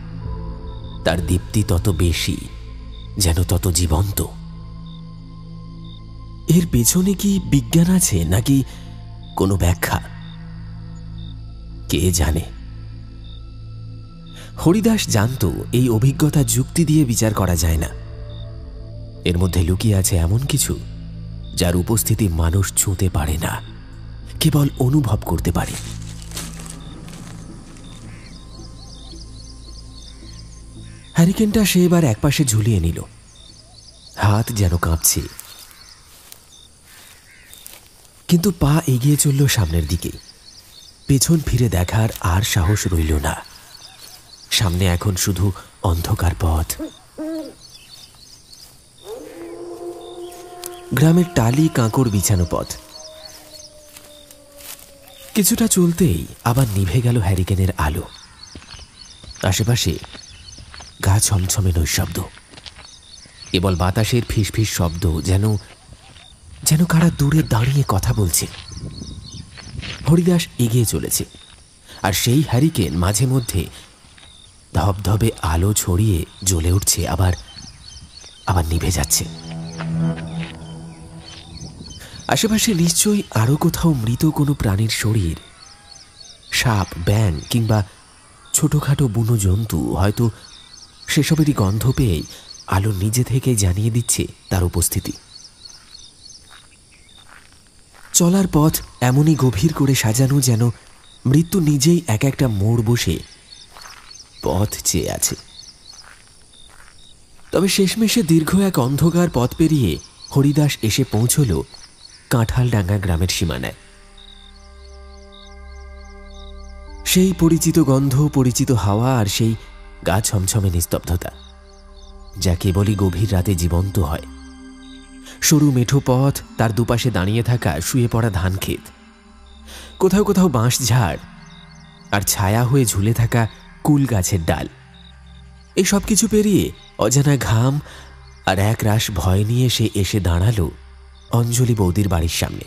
[SPEAKER 1] তার দীপ্তি তত বেশি, যেন তত জীবন্ত। এর পেছনে কি বিজ্ঞান আছে, নাকি কোনো ব্যাখ্যা? কে জানে। হরিদাস জানত এই অভিজ্ঞতা যুক্তি দিয়ে বিচার করা যায় না। এর মধ্যে লুকিয়ে আছে এমন কিছু যার উপস্থিতি মানুষ ছুঁতে পারে না, কেবল অনুভব করতে পারে। হ্যারিকেনটা সে এবার একপাশে ঝুলিয়ে নিল। হাত যেন কাঁপছে, কিন্তু পা এগিয়ে চলল সামনের দিকে। পেছন ফিরে দেখার আর সাহস রইল না। সামনে এখন শুধু অন্ধকার পথ। গ্রামের টালি কাঁকড় বিছানো পথ। কিছুটা চলতেই আবার নিভে গেল হ্যারিকেনের আলো। আশেপাশে গা ছমছমে নৈশব্দ, কেবল বাতাসের ফিসফিস শব্দ, যেন যেন কারা দূরে দাঁড়িয়ে কথা বলছে। হরিদাস এগিয়ে চলেছে, আর সেই হ্যারিকেন মাঝে মধ্যে ধবধবে আলো ছড়িয়ে জ্বলে উঠছে, আবার আবার নিভে যাচ্ছে। আশেপাশে নিশ্চয়ই আরো কোথাও মৃত কোনো প্রাণীর শরীর, সাপ, ব্যাঙ কিংবা ছোটখাটো বুনো জন্তু। হয়তো সেসবেরই গন্ধ পেয়ে আলো নিজে থেকে জানিয়ে দিচ্ছে তার উপস্থিতি। চলার পথ এমনই গভীর করে সাজানো, যেন মৃত্যু নিজেই এক একটা মোড় বসে পথ চেয়ে আছে। তবে শেষমেশে দীর্ঘ এক অন্ধকার পথ পেরিয়ে হরিদাস এসে পৌঁছল কাঁঠালডাঙ্গা গ্রামের সীমানায়। সেই পরিচিত গন্ধ, পরিচিত হাওয়া, আর সেই গা ছমছমে নিস্তব্ধতা, যা কেবলই গভীর রাতে জীবন্ত হয়। সরু মেঠো পথ, তার দুপাশে দাঁড়িয়ে থাকা শুয়ে পড়া ধান ক্ষেত, কোথাও কোথাও বাঁশ ঝাড়, আর ছায়া হয়ে ঝুলে থাকা কুল গাছের ডাল। এই সব কিছু পেরিয়ে অজানা ঘাম আর এক রাশ ভয় নিয়ে সে এসে দাঁড়ালো অঞ্জলি বৌদির বাড়ির সামনে।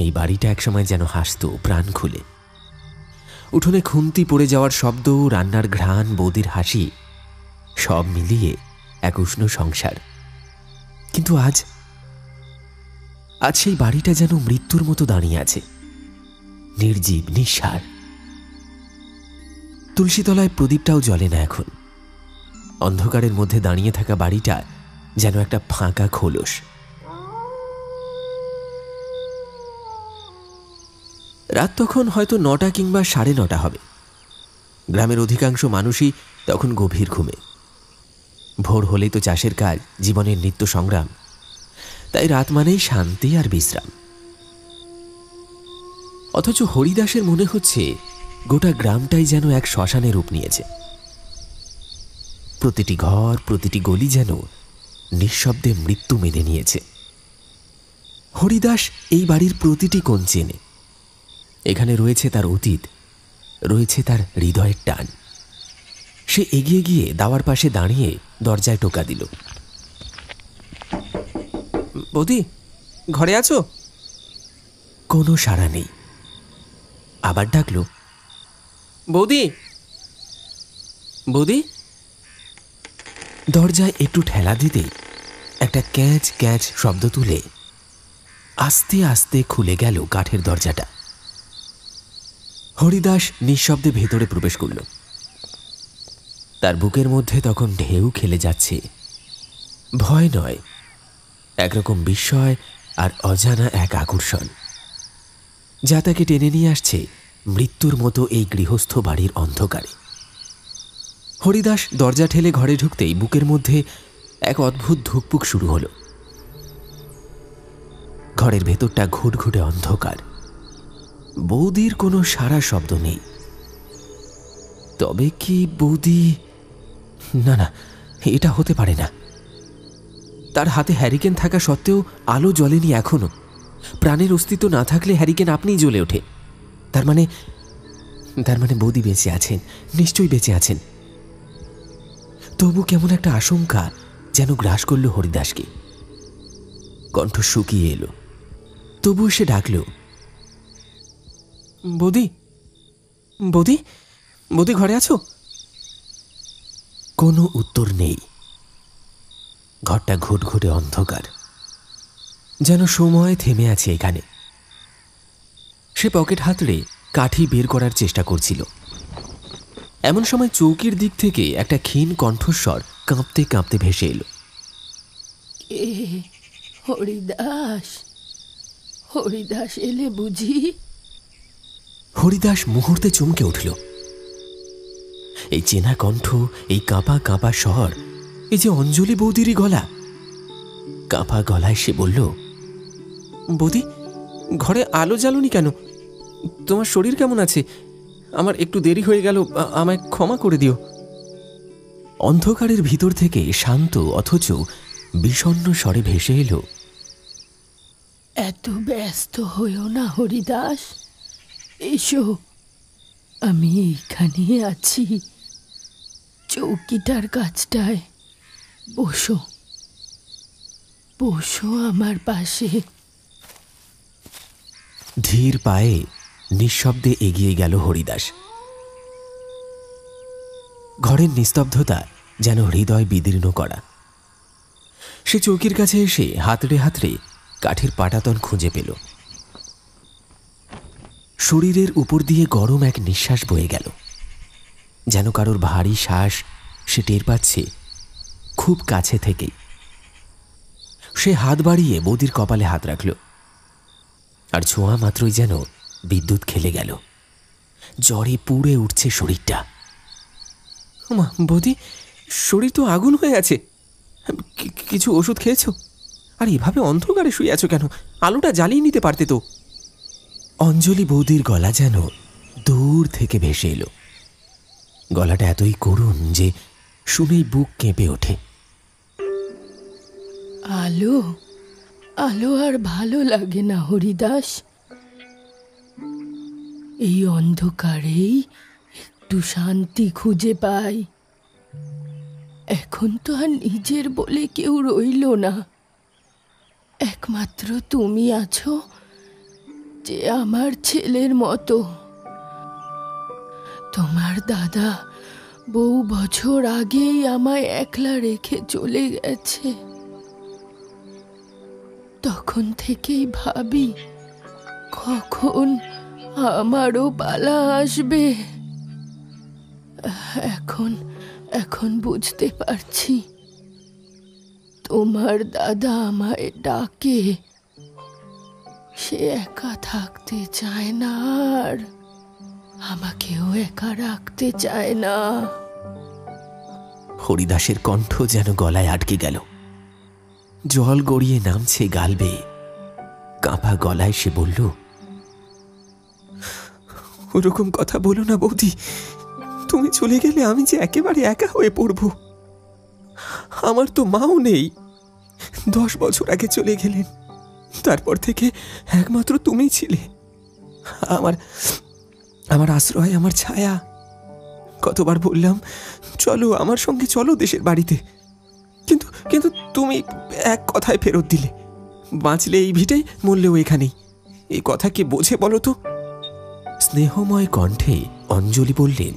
[SPEAKER 1] এই বাড়িটা একসময় যেন হাসত প্রাণ খুলে। উঠোনে খুন্তি পড়ে যাওয়ার শব্দ, রান্নার ঘ্রাণ, বৌদির হাসি, সব মিলিয়ে এক উষ্ণ সংসার। কিন্তু আজ সেই বাড়িটা যেন মৃত্যুর মতো দাঁড়িয়ে আছে, নির্জীব, নিঃসার। তুলসীতলায় প্রদীপটাও জ্বলে না এখন। অন্ধকারের মধ্যে দাঁড়িয়ে থাকা বাড়িটা যেন একটা ফাঁকা খোলস। রাত তখন হয়তো 9টা কিংবা 9:30 হবে। গ্রামের অধিকাংশ মানুষই তখন গভীর ঘুমে। ভোর হলেই তো চাষের কাজ, জীবনের নিত্য সংগ্রাম। তাই রাত মানেই শান্তি আর বিশ্রাম। অথচ হরিদাসের মনে হচ্ছে গোটা গ্রামটাই যেন এক শ্মশানে রূপ নিয়েছে। প্রতিটি ঘর, প্রতিটি গলি যেন নিঃশব্দে মৃত্যু মেনে নিয়েছে। হরিদাস এই বাড়ির প্রতিটি কোণ চেনে। এখানে রয়েছে তার অতীত, রয়েছে তার হৃদয়ের টান। সে এগিয়ে গিয়ে দাওয়ার পাশে দাঁড়িয়ে দরজায় টোকা দিল। বৌদি, ঘরে আছো? কোনো সাড়া নেই। আবার ডাকল, বৌদি, বৌদি। দরজায় একটু ঠেলা দিতেই একটা ক্যাঁচ ক্যাঁচ শব্দ তুলে আস্তে আস্তে খুলে গেল কাঠের দরজাটা। হরিদাস নিঃশব্দে ভেতরে প্রবেশ করল। তার বুকের মধ্যে তখন ঢেউ খেলে যাচ্ছে। ভয় নয়, একরকম বিস্ময় আর অজানা এক আকর্ষণ, যা তাকে টেনে নিয়ে আসছে মৃত্যুর মতো এই গৃহস্থ বাড়ির অন্ধকারে। হরিদাস দরজা ঠেলে ঘরে ঢুকতেই বুকের মধ্যে এক অদ্ভুত ধুকপুক শুরু হলো। ঘরের ভেতরটা ঘুটঘুটে অন্ধকার। বৌদির কোনো সারা শব্দ নেই। তবে কি বৌদি? না না, এটা হতে পারে না। তার হাতে হ্যারিকেন থাকা সত্ত্বেও আলো জ্বলেনি এখনো। প্রাণের অস্তিত্ব না থাকলে হ্যারিকেন আপনিই জ্বলে ওঠে। তার মানে বৌদি বেঁচে আছেন, নিশ্চয়ই বেঁচে আছেন। তবু কেমন একটা আশঙ্কা যেন গ্রাস করল হরিদাসকে। কণ্ঠ শুকিয়ে এলো, তবু সে ডাকল, বৌদি, বৌদি, বৌদি, ঘরে আছো? কোনো উত্তর নেই। ঘরটা ঘুটঘুটে অন্ধকার, যেন সময় থেমে আছে এখানে। সে পকেট হাতড়ে কাঠি বের করার চেষ্টা করছিল। এমন সময় চৌকির দিক থেকে একটা ক্ষীণ কণ্ঠস্বর কাঁপতে কাঁপতে ভেসে এলো।
[SPEAKER 3] কে? হরিদাস? হরিদাস এলে বুঝি?
[SPEAKER 1] হরিদাস মুহূর্তে চমকে উঠল। এই চেনা কণ্ঠ, এই কাঁপা কাঁপা স্বর, এই যে অঞ্জলি বৌদিরই গলা। কাঁপা গলায় সে বলল, বৌদি, ঘরে আলো জ্বালনি কেন? তোমার শরীর কেমন আছে? আমার একটু দেরি হয়ে গেল, আমায় ক্ষমা করে দিও। অন্ধকারের ভিতর থেকে শান্ত অথচ বিষণ্ণ স্বরে ভেসে এলো,
[SPEAKER 3] এত ব্যস্ত হইও না হরিদাস, এসো, আমি এইখানে আছি, চৌকিটার কাছটায় বসো, বসো আমার পাশে।
[SPEAKER 1] ধীর পায়ে নিঃশব্দে এগিয়ে গেল হরিদাস। ঘরের নিস্তব্ধতা যেন হৃদয় বিদীর্ণ করা। সে চৌকির কাছে এসে হাতড়ে হাতড়ে কাঠের পাটাতন খুঁজে পেল। শরীরের উপর দিয়ে গরম এক নিঃশ্বাস বয়ে গেল, যেন কারোর ভারী শ্বাস সে টের পাচ্ছে খুব কাছে থেকেই। সে হাত বাড়িয়ে বৌদির কপালে হাত রাখল, আর ছোঁয়া মাত্রই যেন বিদ্যুৎ খেলে গেল। জ্বরে পুড়ে উঠছে শরীরটা। মা, বৌদি, শরীর তো আগুন হয়ে আছে। কিছু ওষুধ খেয়েছো? আর এভাবে অন্ধকারে শুয়ে আছো কেন? আলোটা জ্বালিয়ে নিতে পারতে তো। অঞ্জলি বৌদির গলা যেন দূর থেকে ভেসে এলো। গলাটা এতই করুণ যে শুনেই বুক কেঁপে ওঠে।
[SPEAKER 3] আলো, আলো আর ভালো লাগে না হরিদাস। এই অন্ধকারেই একটু শান্তি খুঁজে পাই। এখন তো আর নিজের বলে কেউ রইল না। একমাত্র তুমি আছো, যে আমার ছেলের মতো। তোমার দাদা বহু বছর আগেই আমায় একলা রেখে চলে গেছে। তখন থেকেই ভাবি কখন আমারও পালা আসবে। এখন বুঝতে পারছি, তোমার দাদা আমায় ডাকে। সে একা থাকতে চায় না, আর আমাকেও একা রাখতে চায় না।
[SPEAKER 1] হরিদাসের কণ্ঠ যেন গলায় আটকে গেল। জল গড়িয়ে নামছে গাল বেয়ে। কাঁপা গলায় সে বলল, ওরকম কথা বলো না বৌদি। তুমি চলে গেলে আমি যে একেবারে একা হয়ে পড়ব। আমার তো মাও নেই, 10 বছর আগে চলে গেলেন। তারপর থেকে একমাত্র তুমি ছিলে আমার আমার আশ্রয়, আমার ছায়া। কতবার বললাম, চলো আমার সঙ্গে, চলো দেশের বাড়িতে। কিন্তু কিন্তু তুমি এক কথায় ফেরত দিলে। বাঁচলে এই ভিটে, মরলেও এখানেই। এই কথা কে বোঝে বলো তো? স্নেহময় কণ্ঠে অঞ্জলি বললেন,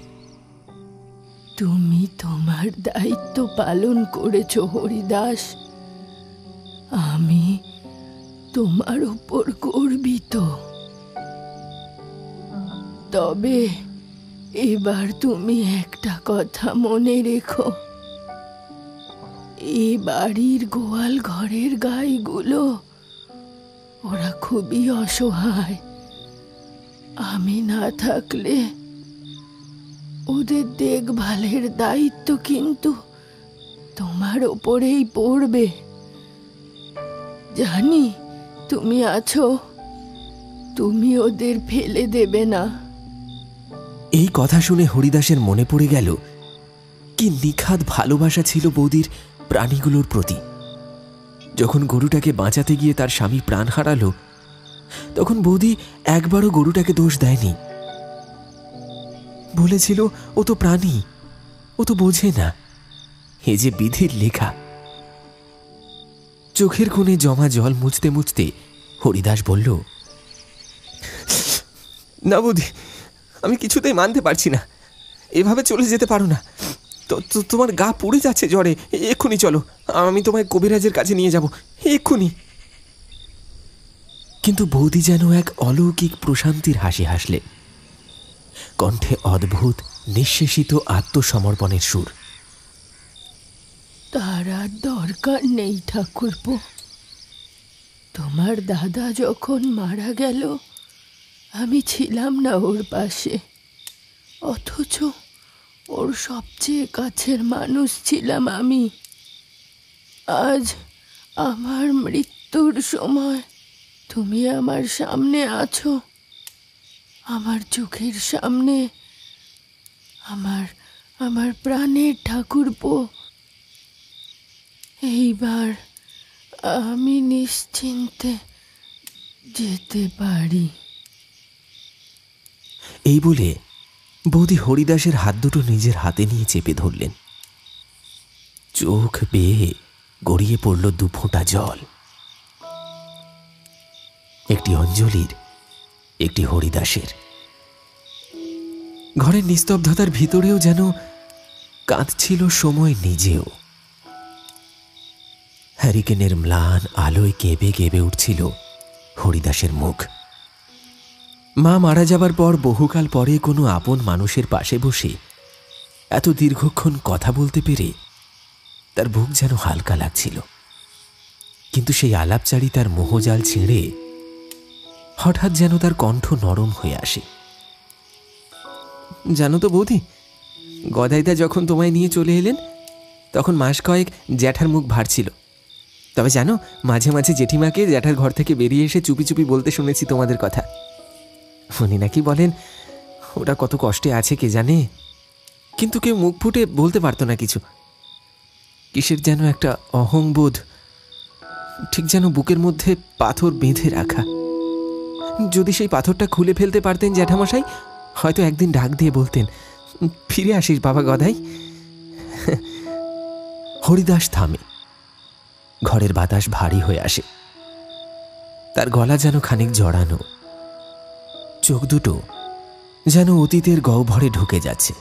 [SPEAKER 3] তুমি তোমার দায়িত্ব পালন করেছ হরিদাস। আমি তোমার উপর গর্বিত। তবে এবার তুমি একটা কথা মনে রেখো, এই বাড়ির গোয়াল ঘরের গাইগুলো ওরা খুবই অসহায়। আমি না থাকলে ওদের দেখভালের দায়িত্ব কিন্তু তোমার ওপরেই পড়বে। জানি তুমি আছো, তুমি ওদের ফেলে দেবে না।
[SPEAKER 1] এই কথা শুনে হরিদাসের মনে পড়ে গেল কি নিখাদ ভালোবাসা ছিল বৌদির প্রাণীগুলোর প্রতি। যখন গরুটাকে বাঁচাতে গিয়ে তার স্বামী প্রাণ হারালো, তখন বৌদি একবারও গরুটাকে দোষ দেয়নি। বলেছিল, ও তো প্রাণী, ও তো বোঝে না। এ যে বিধির লেখা। চোখের কোণে জমা জল মুছতে মুছতে হরিদাস বলল, না বৌদি, আমি কিছুতেই মানতে পারছি না। এভাবে চলে যেতে পারো না। তোমার গা পুড়ে যাচ্ছে জ্বরে। এক্ষুনি চলো, আমি তোমায় কবিরাজের কাছে নিয়ে যাব, এক্ষুনি। কিন্তু বৌদি যেন এক অলৌকিক প্রশান্তির হাসি হাসলে। কণ্ঠে অদ্ভুত নিঃশেষিত আত্মসমর্পণের সুর।
[SPEAKER 3] তার আর দরকার নেই ঠাকুরপো। তোমার দাদা যখন মারা গেল, আমি ছিলাম না ওর পাশে, অথচ ওর সবচেয়ে কাছের মানুষ ছিলাম আমি। আজ আমার মৃত্যুর সময় তুমি আমার সামনে আছো, আমার চোখের সামনে। আমার প্রাণের ঠাকুরপো, এইবার আমি নিশ্চিন্তে যেতে পারি।
[SPEAKER 1] এই বলে বৌদি হরিদাসের হাত দুটো নিজের হাতে নিয়ে চেপে ধরলেন। চোখ বেয়ে গড়িয়ে পড়ল 2 ফোঁটা জল। একটি অঞ্জলির, একটি হরিদাসের। ঘরের নিস্তব্ধতার ভিতরেও যেন কাঁদছিল সময় নিজেও। হ্যারিকেনের ম্লান আলোয় কেঁপে কেঁপে উঠছিল হরিদাসের মুখ। মা মারা যাবার পর বহুকাল পরে কোনো আপন মানুষের পাশে বসে এত দীর্ঘক্ষণ কথা বলতে পেরে তার বুক যেন হালকা লাগছিল। কিন্তু সেই আলাপচারিতার মোহজাল ছিঁড়ে হঠাৎ যেন তার কণ্ঠ নরম হয়ে আসে। জানো তো বৌদি, গদাইদা যখন তোমায় নিয়ে চলে এলেন, তখন মাস কয়েক জ্যাঠার মুখ ভার ছিল। তবে জানো, মাঝে মাঝে জেঠিমাকে জ্যাঠার ঘর থেকে বেরিয়ে এসে চুপি চুপি বলতে শুনেছি তোমাদের কথা। উনি নাকি বলেন ওটা কত কষ্টে আছে কে জানে, কিন্তু কেউ মুখ ফুটে বলতে পারতো না কিছু। কিসের যেন একটা অহংবোধ, ঠিক যেন বুকের মধ্যে পাথর বেঁধে রাখা। যদি সেই পাথরটা খুলে ফেলতে পারতেন জ্যাঠামশাই, হয়তো একদিন ডাক দিয়ে বলতেন, ফিরে আসিস বাবা গদাই। হরিদাস থামে। ঘরের বাতাস ভারী হয়ে আসে। তার গলা যেন খানিক জড়ানো, চোখ দুটো যেন অতীতের গহ্বরে ঢুকে যাচ্ছে।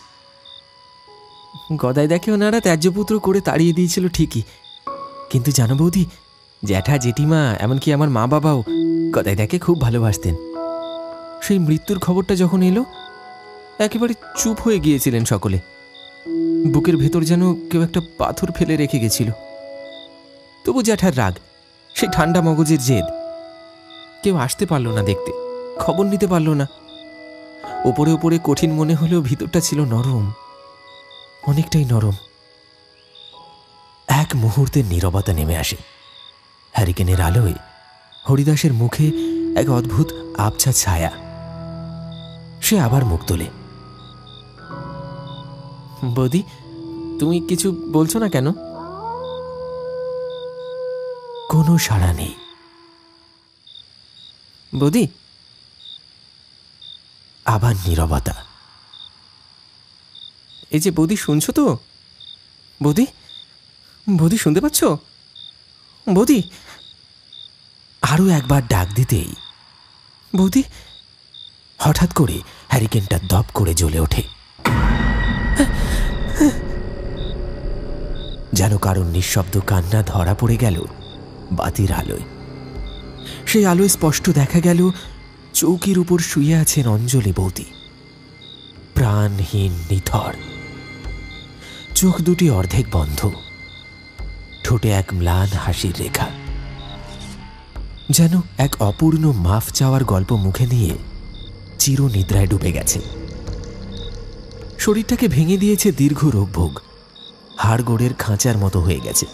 [SPEAKER 1] গদাইদাকে ওনারা ত্যায্যপুত্র করে তাড়িয়ে দিয়েছিল ঠিকই, কিন্তু জানো বৌদি, জ্যাঠা জেঠিমা এমনকি আমার মা বাবাও গদাইদাকে খুব ভালোবাসতেন। সেই মৃত্যুর খবরটা যখন এলো, একেবারে চুপ হয়ে গিয়েছিলেন সকলে। বুকের ভেতর যেন কেউ একটা পাথর ফেলে রেখে গেছিল। তবু জ্যাঠার রাগ, সেই ঠান্ডা মগজের জেদ, কেউ আসতে পারল না দেখতে, খবর নিতে পারল না। ওপরে ওপরে কঠিন মনে হলেও ভিতরটা ছিল নরম, অনেকটাই নরম। এক মুহূর্তের নীরবতা নেমে আসে। হ্যারিকেনের আলোয় হরিদাসের মুখে এক অদ্ভুত আবছা ছায়া। সে আবার মুখ তোলে। বৌদি, তুমি কিছু বলছো না কেন? কোনো সাড়া নেই। বৌদি। আবার নীরবতা। এই যে বৌদি, শুনছো তো? বৌদি, বৌদি শুনতে পাচ্ছ? বৌদি। আরো একবার ডাক দিতেই বৌদি, হঠাৎ করে হ্যারিকেনটা দপ করে জ্বলে ওঠে। যেন কারণ নিঃশব্দ কান্না ধরা পড়ে গেল বাতির আলোয়। সেই আলোয় স্পষ্ট দেখা গেল চৌকির উপর শুয়ে আছেন অঞ্জলি বৌদি, প্রাণহীন, নিথর, চোখ দুটি অর্ধেক বন্ধ, ঠোঁটে এক ম্লান হাসির রেখা। যেন এক অপূর্ণ মাফ চাওয়ার গল্প মুখে নিয়ে চিরনিদ্রায় ডুবে গেছে। শরীরটাকে ভেঙে দিয়েছে দীর্ঘ রোগভোগ, হাড়গোড়ের খাঁচার মতো হয়ে গেছে।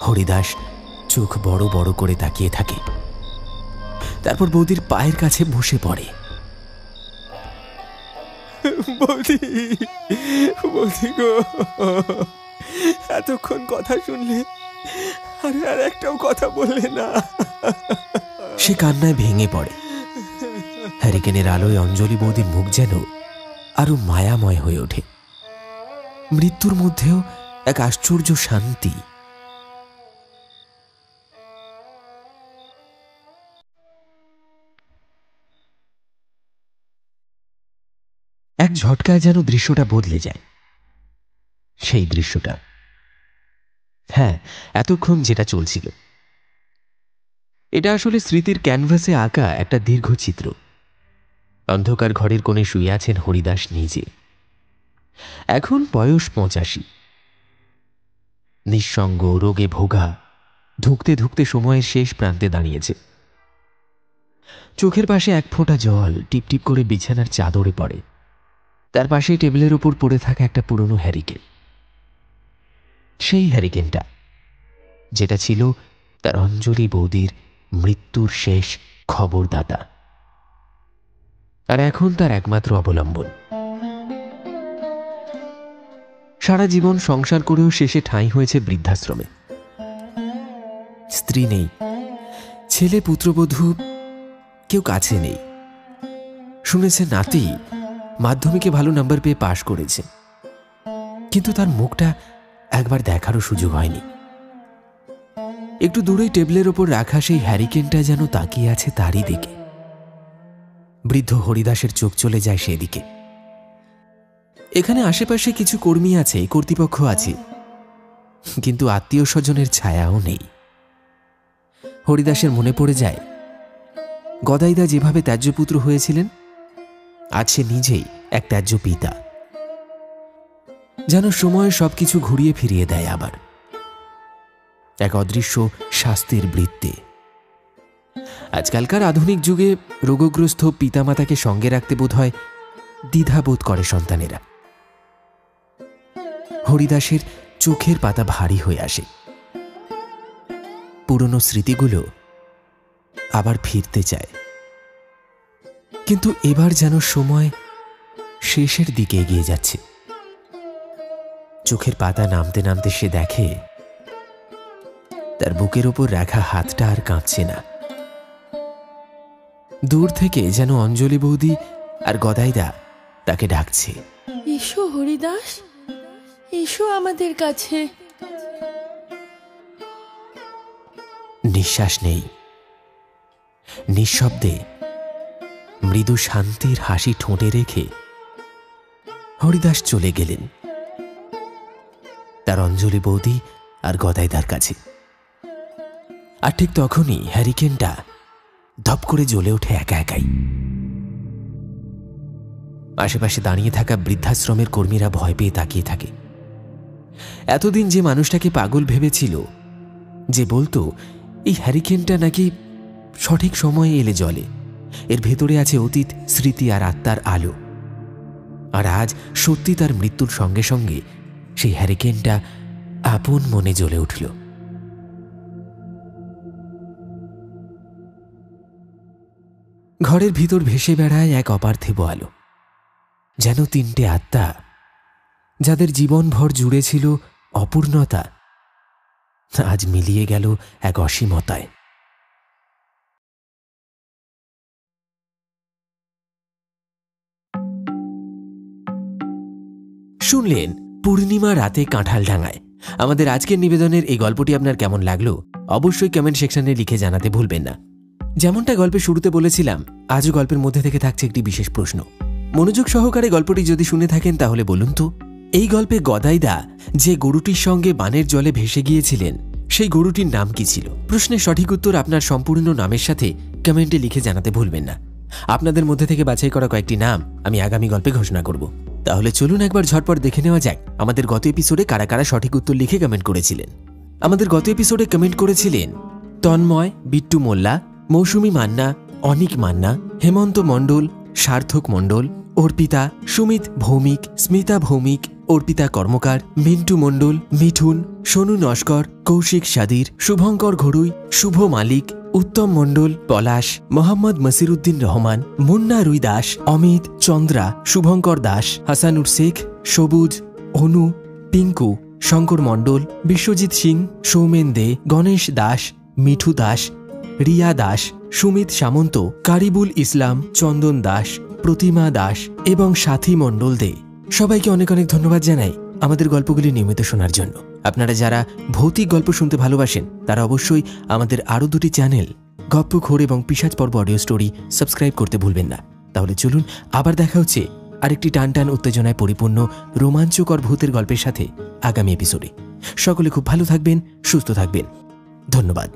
[SPEAKER 1] হরিদাস চোখ বড় বড় করে তাকিয়ে থাকে, তারপর বৌদির পায়ের কাছে বসে পড়ে। বৌদি, বৌদি গো, এতক্ষণ কথা শুনলে আর একটাও কথা বললে না। সে কান্নায় ভেঙে পড়ে। হ্যারিকেনের আলোয় অঞ্জলি বৌদির মুখ যেন আরো মায়াময় হয়ে ওঠে। মৃত্যুর মধ্যেও এক আশ্চর্য শান্তি। এক ঝটকায় যেন দৃশ্যটা বদলে যায়। সেই দৃশ্যটা, হ্যাঁ, এতক্ষণ যেটা চলছিল, এটা আসলে স্মৃতির ক্যানভাসে আঁকা একটা দীর্ঘ চিত্র। অন্ধকার ঘরের কোণে শুয়ে আছেন হরিদাস নিজে। এখন বয়স 85, নিঃসঙ্গ, রোগে ভোগা, ধুঁকতে ধুঁকতে সময়ের শেষ প্রান্তে দাঁড়িয়েছে। চোখের পাশে এক ফোঁটা জল টিপটিপ করে বিছানার চাদরে পড়ে। তার পাশেই টেবিলের উপর পড়ে থাকা একটা পুরনো হ্যারিকেন। সেই হ্যারিকেনটা যেটা ছিল তার অঞ্জলি বৌদির মৃত্যুর শেষ খবরদাতা, আর এখন তার একমাত্র অবলম্বন। সারা জীবন সংসার করেও শেষে ঠাঁই হয়েছে বৃদ্ধাশ্রমে। স্ত্রী নেই, ছেলে পুত্রবধূ কেউ কাছে নেই। শুনেছে নাতি মাধ্যমিকে ভালো নাম্বার পেয়ে পাশ করেছে, কিন্তু তার মুখটা একবার দেখারও সুযোগ হয়নি। একটু দূরেই টেবিলের ওপর রাখা সেই হ্যারিকেনটা যেন তাকিয়ে আছে তারই দিকে। বৃদ্ধ হরিদাসের চোখ চলে যায় সেদিকে। এখানে আশেপাশে কিছু কর্মী আছে, কর্তৃপক্ষ আছে, কিন্তু আত্মীয় স্বজনের ছায়াও নেই। হরিদাসের মনে পড়ে যায় গদাইদা যেভাবে ত্যায্যপুত্র হয়েছিলেন, আজ সে নিজেই এক ত্যায্য পিতা। যেন সময় সবকিছু ঘুরিয়ে ফিরিয়ে দেয় আবার এক অদৃশ্য শাস্তির বৃত্তে। আজকালকার আধুনিক যুগে রোগগ্রস্ত পিতামাতাকে সঙ্গে রাখতে বোধহয় দ্বিধাবোধ করে সন্তানেরা। হরিদাসের চোখের পাতা ভারী হয়ে আসে। পুরনো স্মৃতিগুলো আবার ফিরতে চায়, কিন্তু এবার যেন সময় শেষের দিকে এগিয়ে যাচ্ছে। চোখের পাতা নামতে নামতে সে দেখে তার বুকের ওপর রাখা হাতটা আর কাঁপছে না। দূর থেকে যেন অঞ্জলি বৌদি আর গদাইদা তাকে ডাকছে,
[SPEAKER 3] এসো হরিদাস, এসো আমাদের কাছে।
[SPEAKER 1] নিঃশ্বাস নেই, নিঃশব্দে মৃদু শান্তির হাসি ঠোঁটে রেখে হরিদাস চলে গেলেন তার অঞ্জলি বৌদি আর গদাইদার কাছে। আর ঠিক তখনই হ্যারিকেনটা ধপ করে জ্বলে ওঠে একা একাই। আশেপাশে দাঁড়িয়ে থাকা বৃদ্ধাশ্রমের কর্মীরা ভয় পেয়ে তাকিয়ে থাকে। এতদিন যে মানুষটাকে পাগল ভেবেছিল, যে বলতো এই হ্যারিকেনটা নাকি সঠিক সময়ে এলে জ্বলে, এর ভেতরে আছে অতীত স্মৃতি আর আত্মার আলো, আর আজ সত্যি তার মৃত্যুর সঙ্গে সঙ্গে সেই হ্যারিকেনটা আপন মনে জ্বলে উঠল। ঘরের ভিতর ভেসে বেড়ায় এক অপার্থিব আলো, যেন তিনটে আত্মা যাদের জীবনভর জুড়ে ছিল অপূর্ণতা, আজ মিলিয়ে গেল এক অসীমতায়। শুনলেন পূর্ণিমা রাতে কাঁঠালডাঙায়। আমাদের আজকের নিবেদনের এই গল্পটি আপনার কেমন লাগলো অবশ্যই কমেন্ট সেকশনে লিখে জানাতে ভুলবেন না। যেমনটা গল্পের শুরুতে বলেছিলাম, আজও গল্পের মধ্যে থেকে থাকছে একটি বিশেষ প্রশ্ন। মনোযোগ সহকারে গল্পটি যদি শুনে থাকেন তাহলে বলুন তো, এই গল্পে গদাইদা যে গরুটির সঙ্গে বানের জলে ভেসে গিয়েছিলেন সেই গরুটির নাম কি ছিল? প্রশ্নের সঠিক উত্তর আপনার সম্পূর্ণ নামের সাথে কমেন্টে লিখে জানাতে ভুলবেন না। আপনাদের মধ্যে থেকে বাছাই করা কয়েকটি নাম আমি আগামী গল্পে ঘোষণা করব। তাহলে চলুন একবার ঝটপট দেখে নেওয়া যাক আমাদের গত এপিসোডে কারা কারা সঠিক উত্তর লিখে কমেন্ট করেছিলেন। আমাদের গত এপিসোডে কমেন্ট করেছিলেন তন্ময়, বিট্টু মোল্লা, মৌসুমী মান্না, অনিক মান্না, হেমন্ত মণ্ডল, সার্থক মণ্ডল, অর্পিতা, সুমিত ভৌমিক, স্মিতা ভৌমিক, অর্পিতা কর্মকার, মিন্টু মণ্ডল, মিঠুন, সোনু নস্কর, কৌশিক সাদির, শুভঙ্কর ঘড়ুই, শুভ মালিক, উত্তম মণ্ডল, পলাশ, মোহাম্মদ মসিরুদ্দিন রহমান, মুন্না রুই দাস, অমিত, চন্দ্রা, শুভঙ্কর দাস, হাসানুর শেখ, সবুজ, অনু, পিঙ্কু, শঙ্কর মণ্ডল, বিশ্বজিৎ সিং, সৌমেন দে, গণেশ দাস, মিঠু দাস, রিয়া দাস, সুমিত সামন্ত, কারিবুল ইসলাম, চন্দন দাস, প্রতিমা দাস এবং সাথী মণ্ডল দে। সবাইকে অনেক অনেক ধন্যবাদ জানাই আমাদের গল্পগুলি নিয়মিত শোনার জন্য। আপনারা যারা ভৌতিক গল্প শুনতে ভালোবাসেন তারা অবশ্যই আমাদের আরও দুটি চ্যানেল গপ্পখোর এবং পিশাচ পর্ব অডিও স্টোরি সাবস্ক্রাইব করতে ভুলবেন না। তাহলে চলুন আবার দেখা হচ্ছে আরেকটি টানটান উত্তেজনায় পরিপূর্ণ রোমাঞ্চকর ভূতের গল্পের সাথে আগামী এপিসোডে। সকলে খুব ভালো থাকবেন, সুস্থ থাকবেন। ধন্যবাদ।